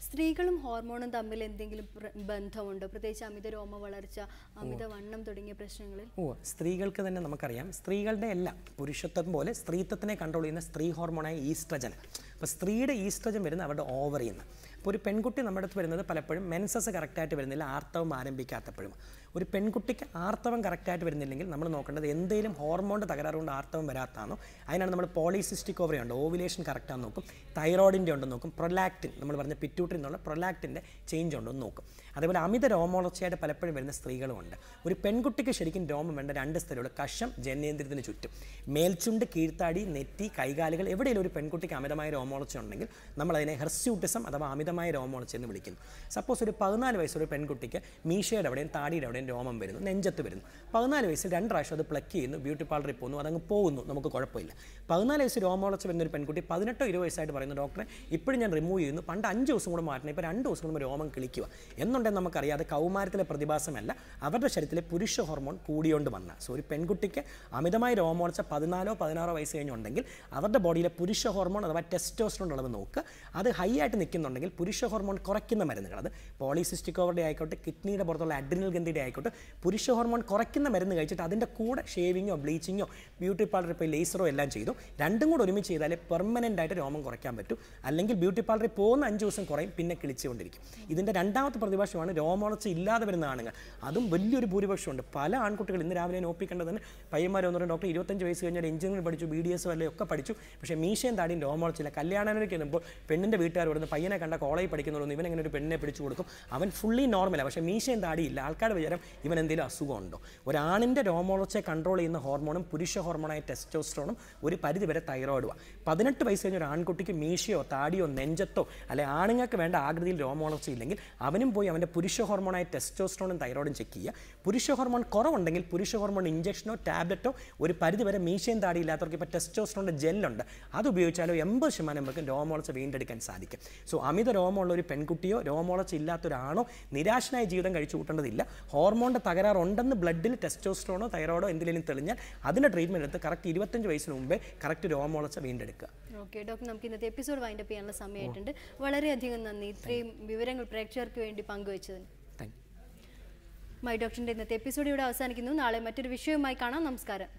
Speaker 1: സ്ത്രീകളും ഹോർമോണും തമ്മിൽ എന്തെങ്കിലും ബന്ധമുണ്ടോ? പ്രത്യേകിച്ച് അമിത രോമ വളർച്ച, അമിത വണ്ണം തുടങ്ങിയ പ്രശ്നങ്ങളിൽ?
Speaker 2: സ്ത്രീകൾക്ക് തന്നെ നമുക്കറിയാം, സ്ത്രീകളുടെ എല്ലാം പുരുഷത്വം പോലെ സ്ത്രീത്വത്തിനെ കൺട്രോൾ ചെയ്യുന്ന സ്ത്രീ ഹോർമോണായ ഈസ്ട്രജൻ. അപ്പോൾ സ്ത്രീയുടെ ഈസ്ട്രജൻ വരുന്ന അവരുടെ ഓവറിയിൽ നിന്ന്. അപ്പോൾ ഒരു പെൺകുട്ടി നമ്മുടെ അടുത്ത് വരുന്നത് പലപ്പോഴും മെൻസസ് കറക്റ്റായിട്ട് വരുന്നില്ല, ആർത്തവം ആരംഭിക്കാത്തപ്പോഴും. ഒരു പെൺകുട്ടിക്ക് ആർത്തവം കറക്റ്റായിട്ട് വരുന്നില്ലെങ്കിൽ നമ്മൾ നോക്കേണ്ടത് എന്തെങ്കിലും ഹോർമോണിൻ്റെ തകരാറ് കൊണ്ട് ആർത്തവം വരാത്താണോ. അതിനാണ് നമ്മൾ പോളിസിസ്റ്റിക് ഓവറി ഉണ്ട്, ഓവുലേഷൻ കറക്റ്റാന്ന് നോക്കും, തൈറോയിഡിൻ്റെ ഉണ്ടെന്ന് നോക്കും, പ്രൊലാക്റ്റിൻ നമ്മൾ പറഞ്ഞ പിറ്റ്യൂട്ടറി എന്നുള്ള പ്രൊലാക്റ്റിൻ്റെ ചേഞ്ച് ഉണ്ടോ എന്ന് നോക്കും. അതേപോലെ അമിത രോമവളർച്ചയായിട്ട് പലപ്പോഴും വരുന്ന സ്ത്രീകളുമുണ്ട്. ഒരു പെൺകുട്ടിക്ക് ശരിക്കും രോമം വേണ്ട 2 സ്ഥലമുള്ള കഷം, ജനനേന്ദ്രിയത്തിന് ചുറ്റും, മേൽച്ചുണ്ട്, കീഴ്ത്താടി, നെറ്റി, കൈകാലുകൾ. എവിടെയെങ്കിലും ഒരു പെൺകുട്ടിക്ക് അമിതമായ രോമവളർച്ച ഉണ്ടെങ്കിൽ നമ്മളതിനെ ഹെർസ്യൂട്ടിസം അഥവാ അമിതമായ രോമവളർച്ച എന്ന് വിളിക്കുന്നു. സപ്പോസ് ഒരു 14 വയസ്സുള്ള പെൺകുട്ടിക്ക് മീശയുടെ അവിടെയും താടിയുടെ അവിടെയും രോമം വരുന്നു, നെഞ്ചത്ത് വരുന്നു. 14 വയസ്സിൽ 2 പ്രാവശ്യം അത് പ്ലക്ക് ചെയ്യുന്നു, ബ്യൂട്ടി പാർലറിൽ പോകുന്നു, അതങ്ങ് പോകുന്നു, നമുക്ക് കുഴപ്പമില്ല. 14 വയസ്സ് രോമവളർച്ച വരുന്ന ഒരു പെൺകുട്ടി 18-20 വയസ്സായിട്ട് പറയുന്നു, ഡോക്ടറെ ഇപ്പോഴും ഞാൻ റിമൂവ് ചെയ്യുന്നു, പണ്ട് 5 ദിവസം കൂടെ മാറ്റണം, ഇപ്പോൾ 2 ദിവസം കൂടുമ്പോൾ രോമം കിളിക്കുക എന്നുണ്ടെങ്കിൽ നമുക്കറിയാതെ കൗമാരത്തിലെ പ്രതിഭാസമല്ല, അവരുടെ ശരീരത്തിലെ പുരുഷ ഹോർമോൺ കൂടിയോണ്ട് വന്ന. സോ ഒരു പെൺകുട്ടിക്ക് അമിതമായ രോമവളർച്ച 14-16 വയസ്സ് കഴിഞ്ഞുണ്ടെങ്കിൽ അവരുടെ ബോഡിയിലെ പുരുഷ ഹോർമോൺ അഥവാ ടെസ്റ്റോസ്റ്ററോൺ അളവ് നോക്കുക. അത് ഹൈ ആയിട്ട് നിൽക്കുന്നുണ്ടെങ്കിൽ പുരുഷ ഹോർമോൺ കുറയ്ക്കുന്ന മരുന്നുകൾ, അത് പോളിസിസ്റ്റിക് ഓവറിയുടെ ആയിക്കോട്ടെ, കിഡ്നിയുടെ പുറത്തുള്ള അഡ്രിനൽ ഗ്രന്ഥിയുടെ ആയിക്കോട്ടെ, പുരുഷ ഹോർമോൺ കുറയ്ക്കുന്ന മരുന്ന് കഴിച്ചിട്ട് അതിൻ്റെ കൂടെ ഷേവിങ്ങോ ബ്ലീച്ചിങ്ങോ ബ്യൂട്ടി പാർലറിൽ പോയി ലേസറോ എല്ലാം ചെയ്തു. 2ഉം കൂടെ ഒരുമിച്ച് ചെയ്താലേ പെർമനൻ്റ് ആയിട്ട് രോമം കുറയ്ക്കാൻ പറ്റും. അല്ലെങ്കിൽ ബ്യൂട്ടി പാർലറിൽ പോകുന്ന 5 ദിവസം കുറയും, പിന്നെ കിളിച്ചുകൊണ്ടിരിക്കും. ഇതിൻ്റെ രണ്ടാമത്തെ പ്രതിഭാസമാണ് രോമവളർച്ച ഇല്ലാതെ വരുന്ന ആണുങ്ങൾ. അതും വലിയൊരു ഭൂരിപക്ഷമുണ്ട്. പല ആൺകുട്ടികൾ ഇന്ന് രാവിലെ നോപ്പിക്കേണ്ടത് തന്നെ പയ്യന്മാർ എന്ന് പറയുന്നത് ഡോക്ടർ 25 വയസ്സ് കഴിഞ്ഞാൽ എഞ്ചിനീയറിംഗ് പഠിച്ചു, BDS ഒക്കെ പഠിച്ചു, പക്ഷേ മീശയും താടിയും രോമവളർച്ചയില്ല. കല്യാണത്തിലേക്ക് എത്തുമ്പോൾ പെണ്ണിൻ്റെ വീട്ടുകാർ വരുന്ന പയ്യനെ കണ്ട കോളേജിൽ പഠിക്കുന്നവരൊന്നും ഇവൻ എങ്ങനെ ഒരു പെണ്ണിനെ പിടിച്ചു കൊടുക്കും, അവൻ ഫുള്ളി നോർമലാണ്, പക്ഷേ മീശയും താടിയില്ല. ആൾക്കാരുടെ വിചാരം ഇവൻ എന്തെങ്കിലും അസുഖമുണ്ടോ. ഒരാണിൻ്റെ രോമവളർച്ചയെ കൺട്രോൾ ചെയ്യുന്ന ഹോർമോണും പുരുഷ ഹോർമോണായ ടെസ്റ്റോസ്റ്ററോണും ഒരു പരിധിവരെ തൈറോയിഡുമാണ്. 18 വയസ്സ് കഴിഞ്ഞ ഒരു ആൺകുട്ടിക്ക് മീശയോ താടിയോ നെഞ്ചത്തോ അല്ലെ ആണുങ്ങൾക്ക് വേണ്ട ആകൃതിയിൽ രോമവളർച്ച ഇല്ലെങ്കിൽ അവനും പോയി അവൻ്റെ പുരുഷ ഹോർമോണായ ടെസ്റ്റോസ്റ്ററോണും തൈറോയിഡും ചെക്ക് ചെയ്യുക. പുരുഷ ഹോർമോൺ കുറവുണ്ടെങ്കിൽ പുരുഷ ഹോർമോൺ ഇഞ്ചക്ഷനോ ടാബ്ലറ്റോ ഒരു പരിധിവരെ മീശയും താടിയില്ലാത്തവർക്ക് ഇപ്പോൾ ടെസ്റ്റോസ്റ്ററോണിൻ്റെ ജെല്ലുണ്ട്, അത് ഉപയോഗിച്ചാലോ 80% പേർക്ക് രോമവളർച്ച വീണ്ടെടുക്കാൻ സാധിക്കും. സോ അമിത രോമമുള്ള ഒരു പെൺകുട്ടിയോ രോമവളർച്ച ഇല്ലാത്തൊരാണോ നിരാശനായ ജീവിതം കഴിച്ചു കൂട്ടേണ്ടതില്ല. ഹോർമോണിൻ്റെ തകരാറുണ്ടെന്ന് ബ്ലഡിൽ ടെസ്റ്റോസ്റ്ററോണോ തൈറോയിഡോ എന്തെങ്കിലും തെളിഞ്ഞാൽ അതിൻ്റെ ട്രീറ്റ്മെൻറ്റ് എടുത്ത് കറക്റ്റ് 25 വയസ്സിന് മുമ്പേ കറക്റ്റ് രോമവളർച്ച വീണ്ടെടുക്കുക.
Speaker 1: ഓക്കെ ഡോക്ടർ, നമുക്ക് ഇന്നത്തെ എപ്പിസോഡ് വൈൻഡപ്പ് ചെയ്യാനുള്ള സമയമായിട്ടുണ്ട്. വളരെയധികം നന്ദി ഇത്രയും വിവരങ്ങൾ പ്രേക്ഷകർക്ക് വേണ്ടി പങ്കുവച്ചതിന്. മൈ ഡോക്ടറിൻ്റെ ഇന്നത്തെ എപ്പിസോഡ് ഇവിടെ അവസാനിക്കുന്നു. നാളെ മറ്റൊരു വിഷയവുമായി കാണാം. നമസ്കാരം.